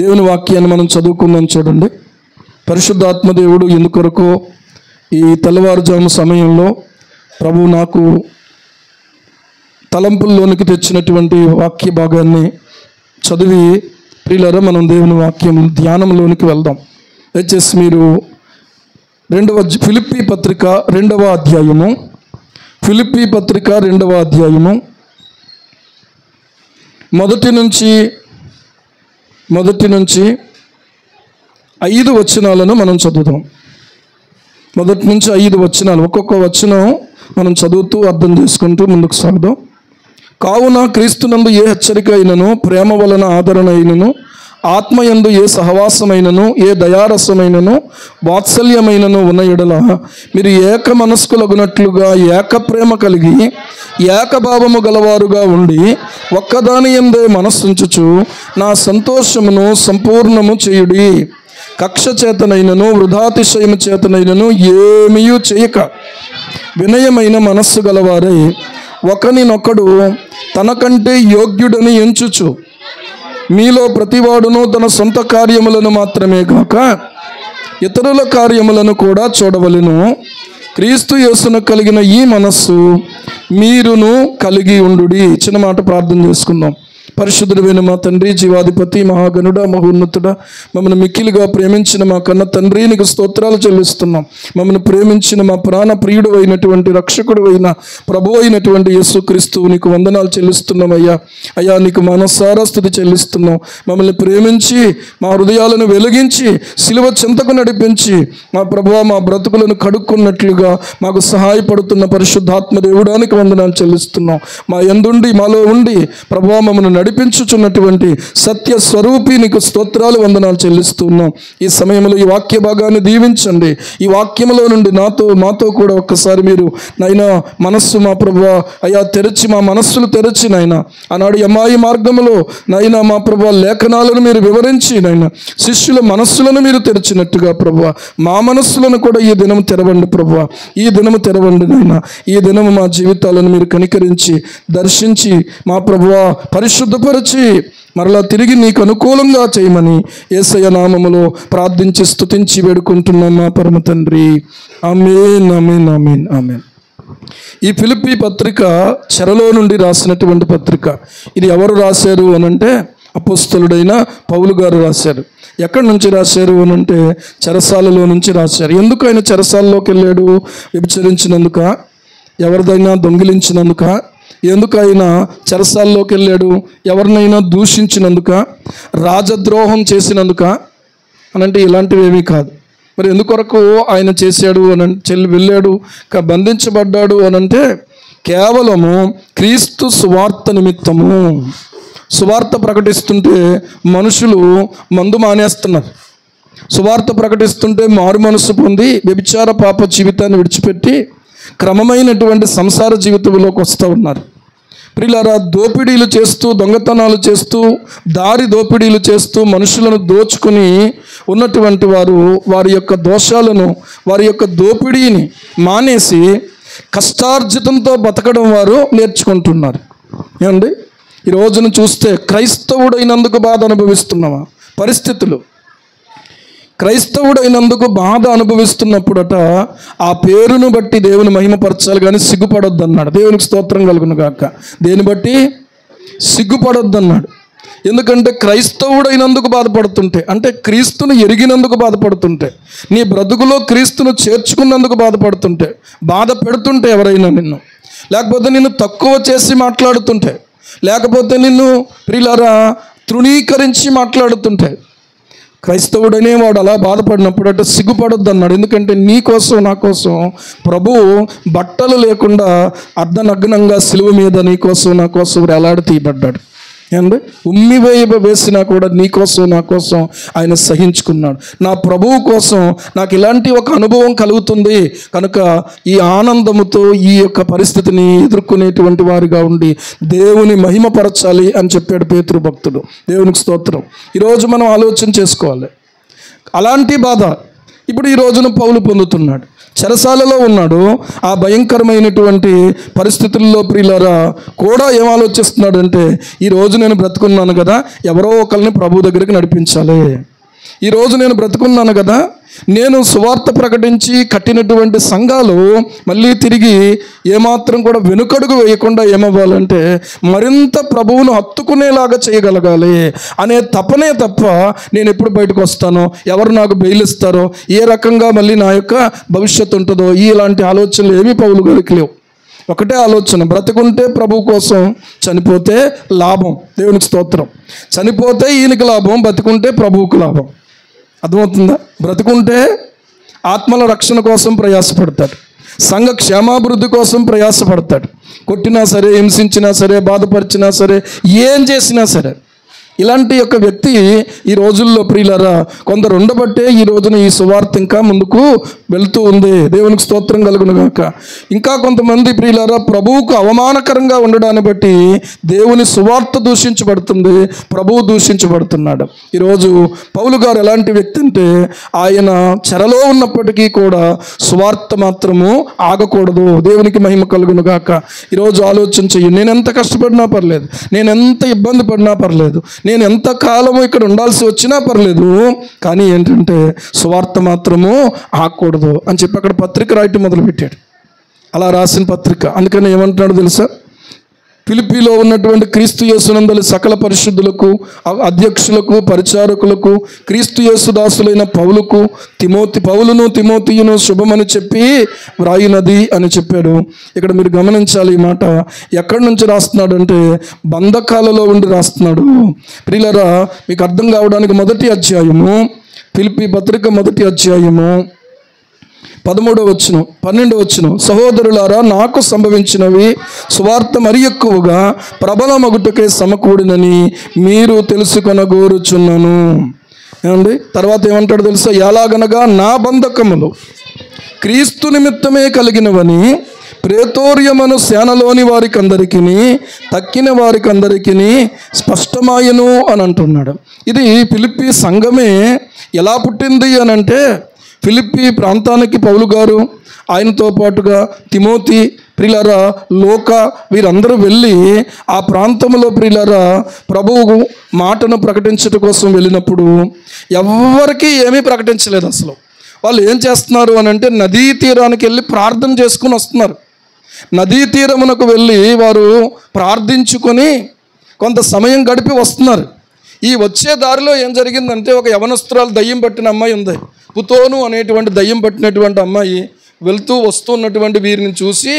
దేవుని వాక్యాన్ని మనం చదువుకుందాం. చూడండి, పరిశుద్ధాత్మదేవుడు ఎందుకొరకో ఈ తెల్లవారుజాము సమయంలో ప్రభు నాకు తలంపుల్లోనికి తెచ్చినటువంటి వాక్య భాగాన్ని చదివి ప్రియులారా మనం దేవుని వాక్యం ధ్యానంలోనికి వెళ్దాం. దయచేసి మీరు ఫిలిప్పీ పత్రిక 2వ అధ్యాయము, ఫిలిప్పీ పత్రిక 2వ అధ్యాయము మొదటి నుంచి 5 వచనాలను మనం చదువుదాం. మొదటి నుంచి 5 వచనాలు, ఒక్కొక్క వచనం మనం చదువుతూ అర్థం చేసుకుంటూ ముందుకు సాగుదాం. కావున క్రీస్తునందు ఏ హెచ్చరిక అయినను, ప్రేమ వలన ఆదరణ అయినను, ఆత్మయందు ఏ సహవాసమైనను, ఏ దయారసమైనను, వాత్సల్యమైనను ఉన్న ఎడల మీరు ఏక మనస్కులగునట్లుగా ఏక ప్రేమ కలిగి ఏకభావము గలవారుగా ఉండి ఒక్కదాని యందే మనస్సుంచుచు నా సంతోషమును సంపూర్ణము చేయుడి. కక్ష చేతనైనను వృధాతిశయము చేతనైనను ఏమీయూ చేయక వినయమైన మనస్సు గలవారై ఒకనినొకడు తనకంటే యోగ్యుడని ఎంచుచు మీలో ప్రతివాడును తన సొంత కార్యములను మాత్రమే కాక ఇతరుల కార్యములను కూడా చూడవలెను. క్రీస్తు యేసును కలిగిన ఈ మనస్సు మీరును కలిగి ఉండుడి. చిన్న మాట ప్రార్థన చేసుకుందాం. పరిశుద్ధుడైన మా తండ్రి, జీవాధిపతి, మహాగణుడ, మహోన్నతుడ, మమ్మల్ని మిక్కిలిగా ప్రేమించిన మా కన్న తండ్రి, నీకు స్తోత్రాలు చెల్లిస్తున్నాం. మమ్మల్ని ప్రేమించిన మా ప్రాణ ప్రియుడు అయినటువంటి రక్షకుడు అయిన ప్రభు అయినటువంటి యేసుక్రీస్తు నీకు వందనాలు చెల్లిస్తున్నాం. అయ్యా నీకు మనసారా స్తుతి చెల్లిస్తున్నాం. మమ్మల్ని ప్రేమించి మా హృదయాలను వెలిగించి సిలువ చెంతకు నడిపించి మా ప్రభువా మా బ్రతుకులను కడుక్కున్నట్లుగా మాకు సహాయపడుతున్న పరిశుద్ధాత్మ దేవుడానికి వందనాలు చెల్లిస్తున్నాం. మా యందుండి మాలో ఉండి ప్రభువా మమ్మల్ని నడిపించుచున్నటువంటి సత్య స్వరూపి నీకు స్తోత్రాలు వందనాలు చెల్లిస్తున్నాం. ఈ సమయంలో ఈ వాక్య భాగాన్ని దీవించండి. ఈ వాక్యములో నుండి మాతో కూడా ఒక్కసారి మీరు నైనా మనస్సు మా ప్రభువా అయ్యా తెరచి, మా మనస్సులు తెరచి నైనా ఆనాడు ఎమ్మాయి మార్గములో నైనా మా ప్రభువా లేఖనాలను మీరు వివరించి నైనా శిష్యుల మనస్సులను మీరు తెరిచినట్టుగా ప్రభువా మా మనస్సులను కూడా ఈ దినము తెరవండి ప్రభువా. ఈ దినము తెరవండి నైనా. ఈ దినము మా జీవితాలను మీరు కనికరించి దర్శించి మా ప్రభువా పరిశుద్ధపరిచి మరలా తిరిగి నీకు అనుకూలంగా చేయమని యేసయ్య నామములో ప్రార్థించి స్తుతించి వేడుకుంటున్నాం మా పరమ తండ్రి. ఆమేన్, ఆమేన్, ఆమేన్, ఆమేన్. ఈ ఫిలిప్పీ పత్రిక చెరలో నుండి రాసినటువంటి పత్రిక. ఇది ఎవరు రాశారు అనంటే అపోస్తలుడైన పౌలు గారు రాశారు. ఎక్కడి నుంచి రాశారు అనంటే చెరసాలలో నుంచి రాశారు. ఎందుకు ఆయన చెరసాలలోకి వెళ్ళాడు? వ్యభిచరించినందుక, ఎవరిదైనా దొంగిలించినందుక? ఎందుకు ఆయన చెరసాల్లోకి వెళ్ళాడు? ఎవరినైనా దూషించినందుక, రాజద్రోహం చేసినందుక అనంటే ఇలాంటివి ఏమీ కాదు. మరి ఎందుకొరకు ఆయన చేశాడు అని వెళ్ళాడు, బంధించబడ్డాడు అనంటే కేవలము క్రీస్తు సువార్త నిమిత్తము. సువార్త ప్రకటిస్తుంటే మనుషులు మందు మానేస్తున్నారు. సువార్త ప్రకటిస్తుంటే మారు మనసు పొంది వ్యభిచార పాప జీవితాన్ని విడిచిపెట్టి క్రమమైనటువంటి సంసార జీవితంలోకి వస్తూ ఉన్నారు. ప్రియులారా, దోపిడీలు చేస్తూ, దొంగతనాలు చేస్తూ, దారి దోపిడీలు చేస్తూ మనుషులను దోచుకుని ఉన్నటువంటి వారు వారి యొక్క దోషాలను, వారి యొక్క దోపిడీని మానేసి కష్టార్జితంతో బతకడం వారు నేర్చుకుంటున్నారు. ఏమండి, ఈ రోజున చూస్తే క్రైస్తవుడైనందుకు బాధ అనుభవిస్తున్నామా? పరిస్థితులు క్రైస్తవుడైనందుకు బాధ అనుభవిస్తున్నప్పుడట ఆ పేరును బట్టి దేవుని మహిమపరచాలి కానీ సిగ్గుపడొద్దు అన్నాడు. దేవునికి స్తోత్రం కలుగును గాక. దేని బట్టి సిగ్గుపడొద్దు అన్నాడు. ఎందుకంటే క్రైస్తవుడైనందుకు బాధపడుతుంటే, అంటే క్రీస్తును ఎరిగినందుకు బాధపడుతుంటే, నీ బ్రతుకులో క్రీస్తును చేర్చుకున్నందుకు బాధపడుతుంటే, బాధ పెడుతుంటే ఎవరైనా నిన్ను, లేకపోతే నిన్ను తక్కువ చేసి మాట్లాడుతుంటే, లేకపోతే నిన్ను ప్రియులారా తృణీకరించి మాట్లాడుతుంటే, క్రైస్తవుడనే వాడు అలా బాధపడినప్పుడు అంటే సిగ్గుపడొద్దు అన్నాడు. ఎందుకంటే నీ కోసం, నా కోసం ప్రభువు బట్టలు లేకుండా అర్ధనగ్నంగా సిలువ మీద నీ కోసం, నా కోసం వేలాడి తీయబడ్డాడు. ఏమండి, ఉమ్మి వేసినా కూడా నీ కోసం, నా కోసం ఆయన సహించుకున్నాడు. నా ప్రభువు కోసం నాకు ఇలాంటి ఒక అనుభవం కలుగుతుంది కనుక ఈ ఆనందముతో ఈ యొక్క పరిస్థితిని ఎదుర్కొనేటువంటి వారిగా ఉండి దేవుని మహిమపరచాలి అని చెప్పాడు పేతురు భక్తుడు. దేవునికి స్తోత్రం. ఈరోజు మనం ఆలోచన చేసుకోవాలి. అలాంటి బాధ ఇప్పుడు ఈ రోజున పౌలు పొందుతున్నాడు. చెరసాలలో ఉన్నాడు. ఆ భయంకరమైనటువంటి పరిస్థితుల్లో ప్రియులారా కూడా ఏం ఆలోచిస్తున్నాడంటే, ఈరోజు నేను బ్రతుకున్నాను కదా, ఎవరో ఒకరిని ప్రభు దగ్గరికి నడిపించాలి. ఈరోజు నేను బ్రతుకున్నాను కదా, నేను సువార్త ప్రకటించి కట్టినటువంటి సంఘాలు మళ్ళీ తిరిగి ఏమాత్రం కూడా వెనుకడుగు వేయకుండా ఏమవ్వాలంటే మరింత ప్రభువును హత్తుకునేలాగా చేయగలగాలి అనే తపనే తప్ప నేను ఎప్పుడు బయటకు వస్తానో, ఎవరు నాకు బెయిల్ ఇస్తారో, ఏ రకంగా మళ్ళీ నా యొక్క భవిష్యత్తు ఉంటుందో, ఇలాంటి ఆలోచనలు ఏమీ పౌలు గారికి లేవు. ఒకటే ఆలోచన, బ్రతుకుంటే ప్రభు కోసం, చనిపోతే లాభం. దేవునికి స్తోత్రం. చనిపోతే ఈయనకి లాభం, బ్రతుకుంటే ప్రభువుకు లాభం. అర్థమవుతుందా? బ్రతుకుంటే ఆత్మల రక్షణ కోసం ప్రయాసపడతాడు, సంఘ క్షేమాభివృద్ధి కోసం ప్రయాసపడతాడు. కొట్టినా సరే, హింసించినా సరే, బాధపరిచినా సరే, ఏం చేసినా సరే. ఇలాంటి యొక్క వ్యక్తి ఈ రోజుల్లో ప్రియులారా కొందరు ఉండబట్టే ఈ రోజున ఈ సువార్త ఇంకా ముందుకు వెళ్తూ ఉంది. దేవునికి స్తోత్రం కలుగును గాక. ఇంకా కొంతమంది ప్రియులారా ప్రభువుకు అవమానకరంగా ఉండడాన్ని బట్టి దేవుని సువార్త దూషించబడుతుంది, ప్రభువు దూషించబడుతున్నాడు. ఈరోజు పౌలు గారు ఎలాంటి వ్యక్తి అంటే, ఆయన చెరలో ఉన్నప్పటికీ కూడా సువార్త మాత్రము ఆగకూడదు. దేవునికి మహిమ కలుగును గాక. ఈరోజు ఆలోచన చెయ్యి. నేను ఎంత కష్టపడినా పర్లేదు, నేను ఎంత ఇబ్బంది పడినా పర్లేదు, నేను ఎంత కాలము ఇక్కడ ఉండాల్సి వచ్చినా పర్లేదు, కానీ ఏంటంటే సువార్త మాత్రము ఆగకూడదు అని చెప్పి అక్కడ పత్రిక రాయటం మొదలుపెట్టాడు. అలా రాసిన పత్రిక. అందుకని ఏమంటున్నాడు తెలుసా? ఫిలిప్పీలో ఉన్నటువంటి క్రీస్తు యేసునందలి సకల పరిశుద్ధులకు, అధ్యక్షులకు, పరిచారకులకు, క్రీస్తు యేసు దాసులైన పౌలును తిమోతియును శుభమని చెప్పి వ్రాయినది అని చెప్పాడు. ఇక్కడ మీరు గమనించాలి ఈ మాట. ఎక్కడి నుంచి రాస్తున్నాడు అంటే బంధకాలలో ఉండి రాస్తున్నాడు. ప్రియులారా మీకు అర్థం కావడానికి మొదటి అధ్యాయము, ఫిలిప్పీ పత్రిక మొదటి అధ్యాయము 13వ వచనం 12వ వచనం, సహోదరులారా నాకు సంభవించినవి సువార్త మరి ఎక్కువగా ప్రబలమగుటకే సమకూడినని మీరు తెలుసుకొనగోరుచున్నాను. ఏమండి? తర్వాత ఏమంటాడు తెలుసా? ఎలాగనగా నా బంధకములు క్రీస్తు నిమిత్తమే కలిగినవని ప్రేతోర్యమను సేనలోని వారికందరికీ తక్కిన వారికందరికీ స్పష్టమాయను అని అంటున్నాడు. ఇది ఫిలిప్పీ సంఘమే ఎలా పుట్టింది అని అంటే, ఫిలిప్పీ ప్రాంతానికి పౌలు గారు, ఆయనతో పాటుగా తిమోతి, ప్రియులారా లోక, వీరందరూ వెళ్ళి ఆ ప్రాంతంలో ప్రియులారా ప్రభువు మాటను ప్రకటించడం కోసం వెళ్ళినప్పుడు ఎవరికీ ఏమీ ప్రకటించలేదు. అసలు వాళ్ళు ఏం చేస్తున్నారు అని అంటే నదీ తీరానికి వెళ్ళి ప్రార్థన చేసుకుని వస్తున్నారు. నదీ తీరమునకు వెళ్ళి వారు ప్రార్థించుకొని కొంత సమయం గడిపి వస్తున్నారు. ఈ వచ్చే దారిలో ఏం జరిగిందంటే, ఒక యవనస్తురాలు దయ్యం పట్టిన అమ్మాయి ఉంది. పుతోను అనేటువంటి దయ్యం పట్టినటువంటి అమ్మాయి వెళ్తూ వస్తున్నటువంటి వీరిని చూసి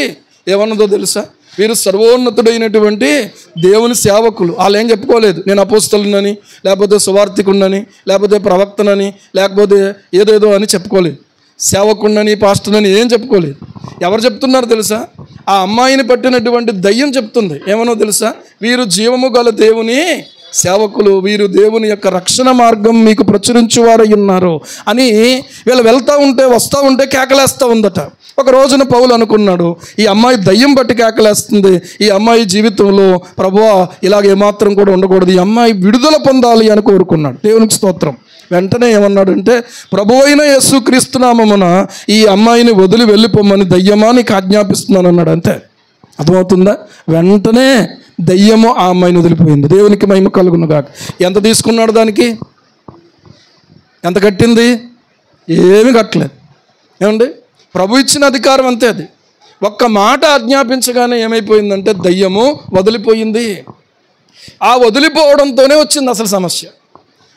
ఏమన్నదో తెలుసా? వీరు సర్వోన్నతుడైనటువంటి దేవుని సేవకులు. వాళ్ళు ఏం చెప్పుకోలేదు, నేను అపోస్తలునని, లేకపోతే సువార్థికుడినని, లేకపోతే ప్రవక్తనని, లేకపోతే ఏదేదో అని చెప్పుకోలేదు. సేవకుడినని, పాస్టర్నని ఏం చెప్పుకోలేదు. ఎవరు చెప్తున్నారు తెలుసా? ఆ అమ్మాయిని పట్టినటువంటి దయ్యం చెప్తుంది. ఏమనో తెలుసా? వీరు జీవము గల దేవుని సేవకులు, వీరు దేవుని యొక్క రక్షణ మార్గం మీకు ప్రచురించువారై ఉన్నారు అని వీళ్ళు వెళ్తూ ఉంటే వస్తూ ఉంటే కేకలేస్తూ ఉందట. ఒక రోజున పౌలు అనుకున్నాడు, ఈ అమ్మాయి దయ్యం బట్టి కేకలేస్తుంది, ఈ అమ్మాయి జీవితంలో ప్రభువా ఇలాగ ఏమాత్రం కూడా ఉండకూడదు, ఈ అమ్మాయి విడుదల పొందాలి అని కోరుకున్నాడు. దేవునికి స్తోత్రం. వెంటనే ఏమన్నాడంటే, ప్రభువైన యేసుక్రీస్తు నామమున ఈ అమ్మాయిని వదిలి వెళ్ళిపోమని దయ్యమా నీకు ఆజ్ఞాపిస్తున్నాను అన్నాడు. అంతే. అర్థమవుతుందా? వెంటనే దయ్యము ఆ అమ్మాయిని వదిలిపోయింది. దేవునికి మహిమ కలుగును గాక. ఎంత తీసుకున్నాడు దానికి? ఎంత కట్టింది? ఏమి కట్టలేదు. ఏమండి? ప్రభు ఇచ్చిన అధికారం అంతే. అది ఒక్క మాట ఆజ్ఞాపించగానే ఏమైపోయిందంటే దయ్యము వదిలిపోయింది. ఆ వదిలిపోవడంతోనే వచ్చింది అసలు సమస్య.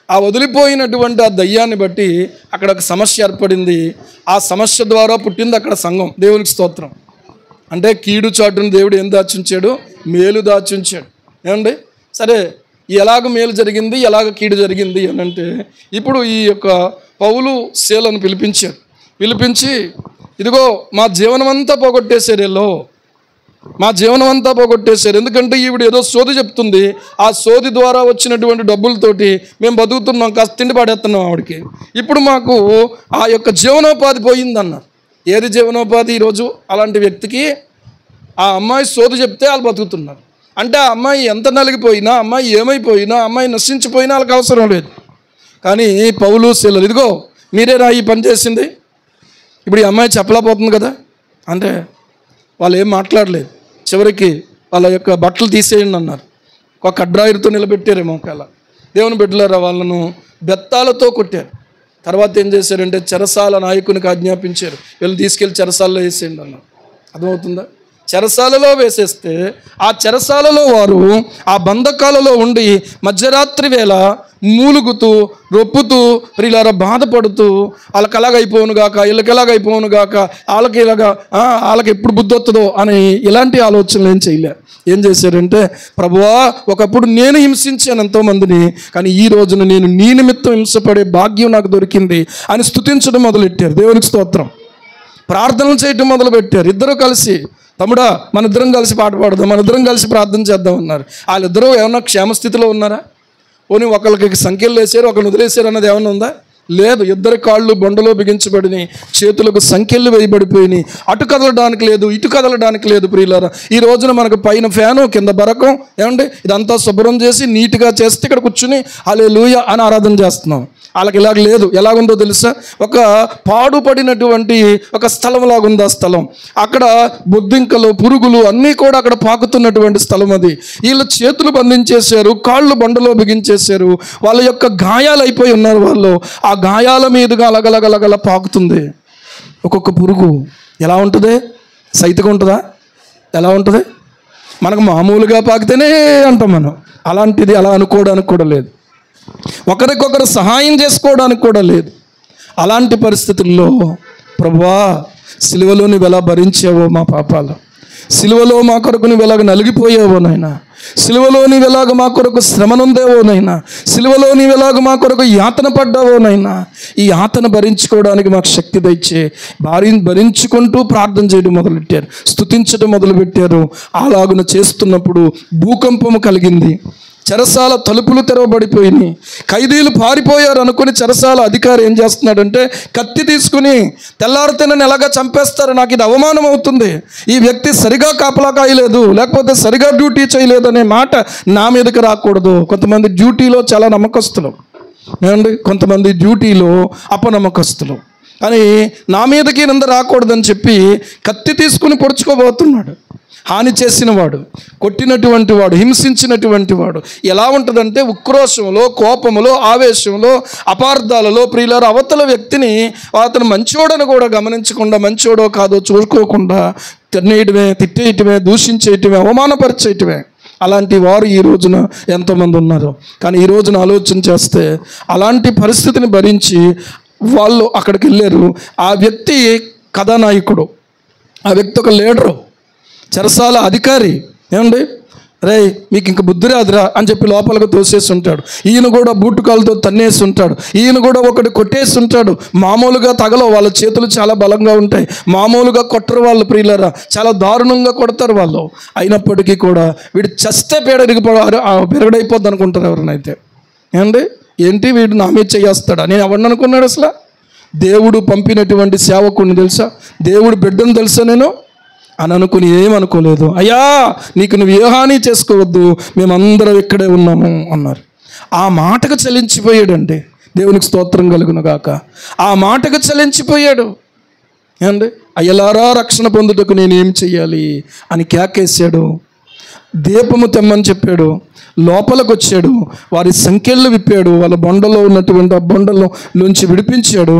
ఆ వదిలిపోయినటువంటి ఆ దయ్యాన్ని బట్టి అక్కడ ఒక సమస్య ఏర్పడింది. ఆ సమస్య ద్వారా పుట్టింది అక్కడ సంఘం. దేవునికి స్తోత్రం. అంటే కీడు చాటును దేవుడు ఏం దాచుంచాడు? మేలు దాచుంచాడు. ఏమండి? సరే, ఎలాగ మేలు జరిగింది, ఎలాగ కీడు జరిగింది అని అంటే, ఇప్పుడు ఈ యొక్క పౌలు శీలను పిలిపించి ఇదిగో మా జీవనం అంతా పోగొట్టేశారు, మా జీవనం అంతా పోగొట్టేశారు. ఎందుకంటే ఈవిడ ఏదో సోది చెప్తుంది, ఆ సోది ద్వారా వచ్చినటువంటి డబ్బులతోటి మేము బతుకుతున్నాం, కాస్త తిండి పాడేస్తున్నాం ఆవిడకి. ఇప్పుడు మాకు ఆ యొక్క జీవనోపాధి పోయిందన్నారు. ఏది జీవనోపాధి? ఈరోజు అలాంటి వ్యక్తికి ఆ అమ్మాయి సోది చెప్తే వాళ్ళు బతుకుతున్నారు. అంటే ఆ అమ్మాయి ఎంత నలిగిపోయినా, అమ్మాయి ఏమైపోయినా, అమ్మాయి నశించిపోయినా వాళ్ళకి అవసరం లేదు. కానీ పౌలు శీలలు, ఇదిగో మీరేనా ఈ పని చేసింది, ఇప్పుడు ఈ అమ్మాయి చెప్పలేకపోతుంది కదా, అంటే వాళ్ళు ఏం మాట్లాడలేదు. చివరికి వాళ్ళ యొక్క బట్టలు తీసేయండి అన్నారు. ఒక కడ్రాయితో నిలబెట్టారేమో ఒకవేళ. దేవుని బిడ్డలారా, వాళ్ళను బెత్తాలతో కొట్టారు. తర్వాత ఏం చేశారంటే చెరసాల నాయకునికి ఆజ్ఞాపించారు, వీళ్ళు తీసుకెళ్ళి చెరసాలలో వేసేయండి అన్నారు. అర్థమవుతుందా? చెరసాలలో వేసేస్తే ఆ చెరసాలలో వారు ఆ బంధకాలలో ఉండి మధ్యరాత్రి వేళ మూలుగుతూ రొప్పుతూ ప్రియులారా బాధపడుతూ వాళ్ళకి ఎలాగైపోవును గాక, వీళ్ళకి ఎలాగైపోవును గాక, వాళ్ళకి ఇలాగా వాళ్ళకి ఎప్పుడు బుద్ధి వస్తుందో అని ఇలాంటి ఆలోచనలు ఏం చేయలేరు. ఏం చేశారంటే, ప్రభువా ఒకప్పుడు నేను హింసించాను ఎంతోమందిని, కానీ ఈ రోజున నేను నీ నిమిత్తం హింసపడే భాగ్యం నాకు దొరికింది అని స్తుతించడం మొదలెట్టారు. దేవునికి స్తోత్రం. ప్రార్థనలు చేయటం మొదలుపెట్టారు. ఇద్దరు కలిసి, తమ్ముడా మన ఇద్దరం కలిసి పాట పాడదాం, మన ఇద్దరం కలిసి ప్రార్థన చేద్దాం అన్నారు. వాళ్ళిద్దరూ ఏమన్నా క్షేమస్థితిలో ఉన్నారా? పోనీ ఒకరికి సంఖ్యలు వేసారు, ఒకరిని వదిలేశారు అన్నది ఏమన్నా ఉందా? లేదు. ఇద్దరి కాళ్ళు బొండలో బిగించబడినాయి, చేతులకు సంఖ్యలు వేయబడిపోయినాయి. అటు కదలడానికి లేదు, ఇటు కదలడానికి లేదు. ప్రియులారా, ఈ రోజున మనకు పైన ఫ్యాను, కింద బరకం, ఏమండి ఇదంతా శుభ్రం చేసి నీట్గా చేస్తే ఇక్కడ కూర్చుని హల్లెలూయా అని ఆరాధన చేస్తున్నాం. వాళ్ళకి ఇలాగ లేదు. ఎలాగుందో తెలుసా? ఒక పాడుపడినటువంటి ఒక స్థలం లాగుంది ఆ స్థలం. అక్కడ బొద్దింకలు, పురుగులు అన్నీ కూడా అక్కడ పాకుతున్నటువంటి స్థలం అది. వీళ్ళు చేతులు బంధించేశారు, కాళ్ళు బండలో బిగించేశారు. వాళ్ళ యొక్క గాయాలు అయిపోయి ఉన్నారు వాళ్ళు. ఆ గాయాల మీదుగా అలగలగలగల పాకుతుంది ఒక్కొక్క పురుగు. ఎలా ఉంటుంది? సైతుగా ఉంటుందా? ఎలా ఉంటుంది? మనకు మామూలుగా పాకితేనే అంటాం మనం. అలాంటిది అలా అనుకోవడానికి కూడా లేదు, ఒకరికొకరు సహాయం చేసుకోవడానికి కూడా లేదు. అలాంటి పరిస్థితుల్లో ప్రభువా సిలువలో నువ్వు ఎలా భరించావో మా పాపాలు, సిలువలో మా కొరకు నువ్వు ఎలాగ నలిగిపోయావో నాయనా, సిలువలో నీవు ఎలాగ మా కొరకు శ్రమనుందేవో నైనా, సిలువలో నీవు ఎలాగ మా కొరకు యాతన పడ్డావో నైనా, ఈ యాతన భరించుకోవడానికి మాకు శక్తి దయచే. భరించుకుంటూ ప్రార్థన చేయడం మొదలెట్టారు, స్తుతించడం మొదలుపెట్టారు. అలాగున చేస్తున్నప్పుడు భూకంపము కలిగింది. చెరసాల తలుపులు తెరవబడిపోయినాయి. ఖైదీలు పారిపోయారు అనుకుని చెరసాల అధికారి ఏం చేస్తున్నాడంటే కత్తి తీసుకుని తెల్లారితే నన్ను ఎలాగా చంపేస్తారు, నాకు ఇది అవమానం అవుతుంది, ఈ వ్యక్తి సరిగా కాపలా కాయలేదు, లేకపోతే సరిగా డ్యూటీ చేయలేదు అనే మాట నా మీదకి రాకూడదు. కొంతమంది డ్యూటీలో చాలా నమ్మకస్తులు ఏమండి, కొంతమంది డ్యూటీలో అపనమ్మకస్తులు. కానీ నా మీదకి నింద రాకూడదని చెప్పి కత్తి తీసుకుని పొడుచుకోబోతున్నాడు. హాని చేసిన వాడు, కొట్టినటువంటి వాడు, హింసించినటువంటి వాడు ఎలా ఉంటుందంటే ఉక్రోషంలో, కోపములో, ఆవేశంలో, అపార్థాలలో ప్రియులారా అవతల వ్యక్తిని అతను మంచోడని కూడా గమనించకుండా, మంచోడో కాదో చూసుకోకుండా తినేయటమే, తిట్టేయటమే, దూషించేయటమే, అవమానపరిచేయటమే. అలాంటి వారు ఈ రోజున ఎంతోమంది ఉన్నారు. కానీ ఈ రోజున ఆలోచన చేస్తే అలాంటి పరిస్థితిని భరించి వాళ్ళు అక్కడికి వెళ్ళారు. ఆ వ్యక్తి కథానాయకుడు, ఆ వ్యక్తి ఒక లీడరు, చెరసాల అధికారి. ఏమండి, రే మీకు ఇంక బుద్ధి రాదురా అని చెప్పి లోపలికి తోసేసి ఉంటాడు. ఈయన కూడా బూటుకాలతో తన్నేసి ఉంటాడు, ఈయన కూడా ఒకటి కొట్టేసి ఉంటాడు. మామూలుగా తగలవు, వాళ్ళ చేతులు చాలా బలంగా ఉంటాయి, మామూలుగా కొట్టరు వాళ్ళు ప్రియులరా, చాలా దారుణంగా కొడతారు వాళ్ళు. అయినప్పటికీ కూడా వీడు చస్తే పెరగడైపోద్ది అనుకుంటారు ఎవరినైతే. ఏమండి, ఏంటి వీడు నా మీద చేస్తాడా, నేను ఎవరిని అనుకున్నాడు అసలు? దేవుడు పంపినటువంటి సేవకుడిని తెలుసా, దేవుడు బిడ్డను తెలుసా నేను అని అనుకుని ఏమనుకోలేదు. అయ్యా నీకు నువ్వు ఏ హాని చేసుకోవద్దు, మేమందరం ఇక్కడే ఉన్నాము అన్నారు. ఆ మాటకు చలించిపోయాడండి. దేవునికి స్తోత్రం కలుగును గాక. ఆ మాటకు చలించిపోయాడు. ఏమండి, అయ్యలారా రక్షణ పొందుటకు నేను ఏం చెయ్యాలి అని కేకేశాడు. దీపము తెమ్మని చెప్పాడు, లోపలికి వచ్చాడు, వారి సంఖ్యలు విప్పాడు, వాళ్ళ బొండలో ఉన్నటువంటి ఆ బొండలో నుంచి విడిపించాడు,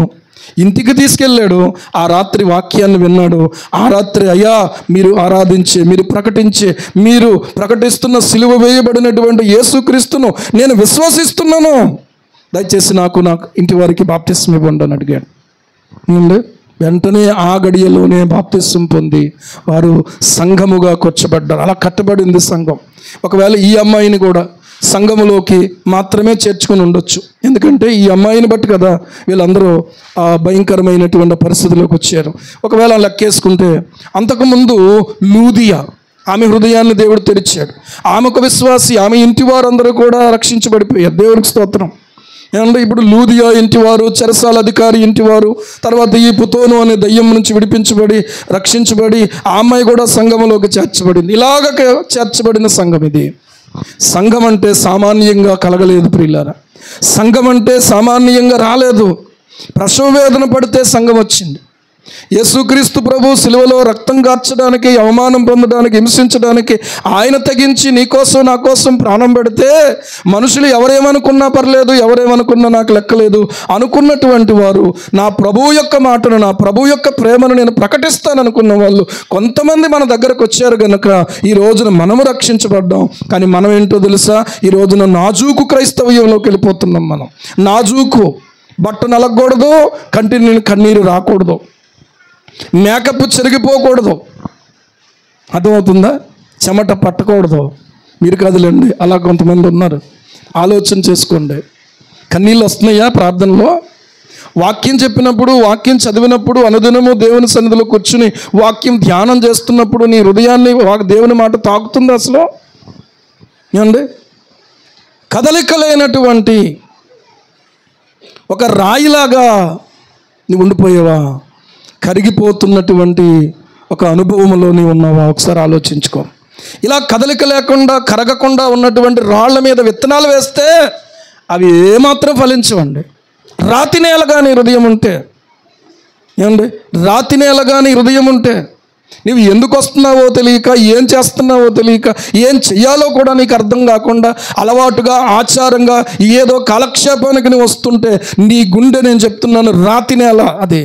ఇంటికి తీసుకెళ్ళాడు. ఆ రాత్రి వాక్యాన్ని విన్నాడు. ఆ రాత్రి అయ్యా మీరు ఆరాధించే, మీరు ప్రకటించే, మీరు ప్రకటిస్తున్న సిలువ వేయబడినటువంటి యేసుక్రీస్తును నేను విశ్వసిస్తున్నాను, దయచేసి నాకు ఇంటి వారికి బాప్తిస్మం ఇవ్వండి అని అడిగాడు. వెంటనే ఆ గడియలోనే బాప్తిస్మం పొంది వారు సంఘముగా కూర్చోబడ్డారు. అలా కట్టబడింది సంఘం. ఒకవేళ ఈ అమ్మాయిని కూడా సంఘములోకి మాత్రమే చేర్చుకుని ఉండొచ్చు, ఎందుకంటే ఈ అమ్మాయిని బట్టి కదా వీళ్ళందరూ భయంకరమైనటువంటి పరిస్థితిలోకి వచ్చారు. ఒకవేళ లెక్కేసుకుంటే అంతకుముందు లూదియా, ఆమె హృదయాన్ని దేవుడు తెరిచాడు, ఆమె ఒక విశ్వాసి, ఆమె ఇంటి వారందరూ కూడా రక్షించబడిపోయారు. దేవుడికి స్తోత్రం. ఏమంటే ఇప్పుడు లూదియా ఇంటివారు, చెరసాల అధికారి ఇంటివారు, తర్వాత ఈ పుతోను అనే దయ్యం నుంచి విడిపించబడి రక్షించబడి ఆ అమ్మాయి కూడా సంఘములోకి చేర్చబడింది. ఇలాగ చేర్చబడిన సంఘం ఇది. సంఘం అంటే సామాన్యంగా కలగలేదు ప్రియులారా, సంఘం అంటే సామాన్యంగా రాలేదు. ప్రసవ వేదన పడితే సంఘం వచ్చింది, యేసుక్రీస్తు ప్రభు సిలువలో రక్తం కార్చడానికి, అవమానం పొందడానికి, హింసించడానికి ఆయన తెగించి నీ కోసం నా కోసం ప్రాణం పెడితే మనుషులు ఎవరేమనుకున్నా పర్లేదు, ఎవరేమనుకున్నా నాకు లెక్కలేదు అనుకున్నటువంటి వారు నా ప్రభువు యొక్క మాటను, నా ప్రభువు యొక్క ప్రేమను నేను ప్రకటిస్తాననుకున్న వాళ్ళు కొంతమంది మన దగ్గరకు వచ్చారు కనుక ఈ రోజున మనము రక్షించబడ్డాం. కానీ మనం ఏంటో తెలుసా, ఈ రోజున నాజూకు క్రైస్తవ్యంలోకి వెళ్ళిపోతున్నాం. మనం నాజూకు, బట్ట నలగకూడదు, కంటి కన్నీరు రాకూడదు, మేకప్ చెరిగిపోకూడదు, అర్థమవుతుందా, చెమట పట్టకూడదు. మీరు కదలండి, అలా కొంతమంది ఉన్నారు. ఆలోచన చేసుకోండి. కన్నీళ్ళు వస్తున్నాయా ప్రార్థనలో? వాక్యం చెప్పినప్పుడు, వాక్యం చదివినప్పుడు, అనుదినము దేవుని సన్నిధిలో కూర్చుని వాక్యం ధ్యానం చేస్తున్నప్పుడు నీ హృదయాన్ని దేవుని మాట తాకుతుంది అసలు? ఏమండి? కదలిక లేనటువంటి ఒక రాయిలాగా నువ్వు ఉండిపోయావా? కరిగిపోతున్నటువంటి ఒక అనుభవంలో నీవు ఉన్నావా? ఒకసారి ఆలోచించుకో. ఇలా కదలిక లేకుండా, కరగకుండా ఉన్నటువంటి రాళ్ల మీద విత్తనాలు వేస్తే అవి ఏమాత్రం ఫలించవండి. రాతి నేల కానీ హృదయం ఉంటే, ఏమండి, రాతి నేల కానీ హృదయం ఉంటే నీవు ఎందుకు వస్తున్నావో తెలియక, ఏం చేస్తున్నావో తెలియక, ఏం చెయ్యాలో కూడా నీకు అర్థం కాకుండా అలవాటుగా, ఆచారంగా, ఏదో కాలక్షేపానికి నువ్వు వస్తుంటే నీ గుండె, నేను చెప్తున్నాను, రాతి నేల అది.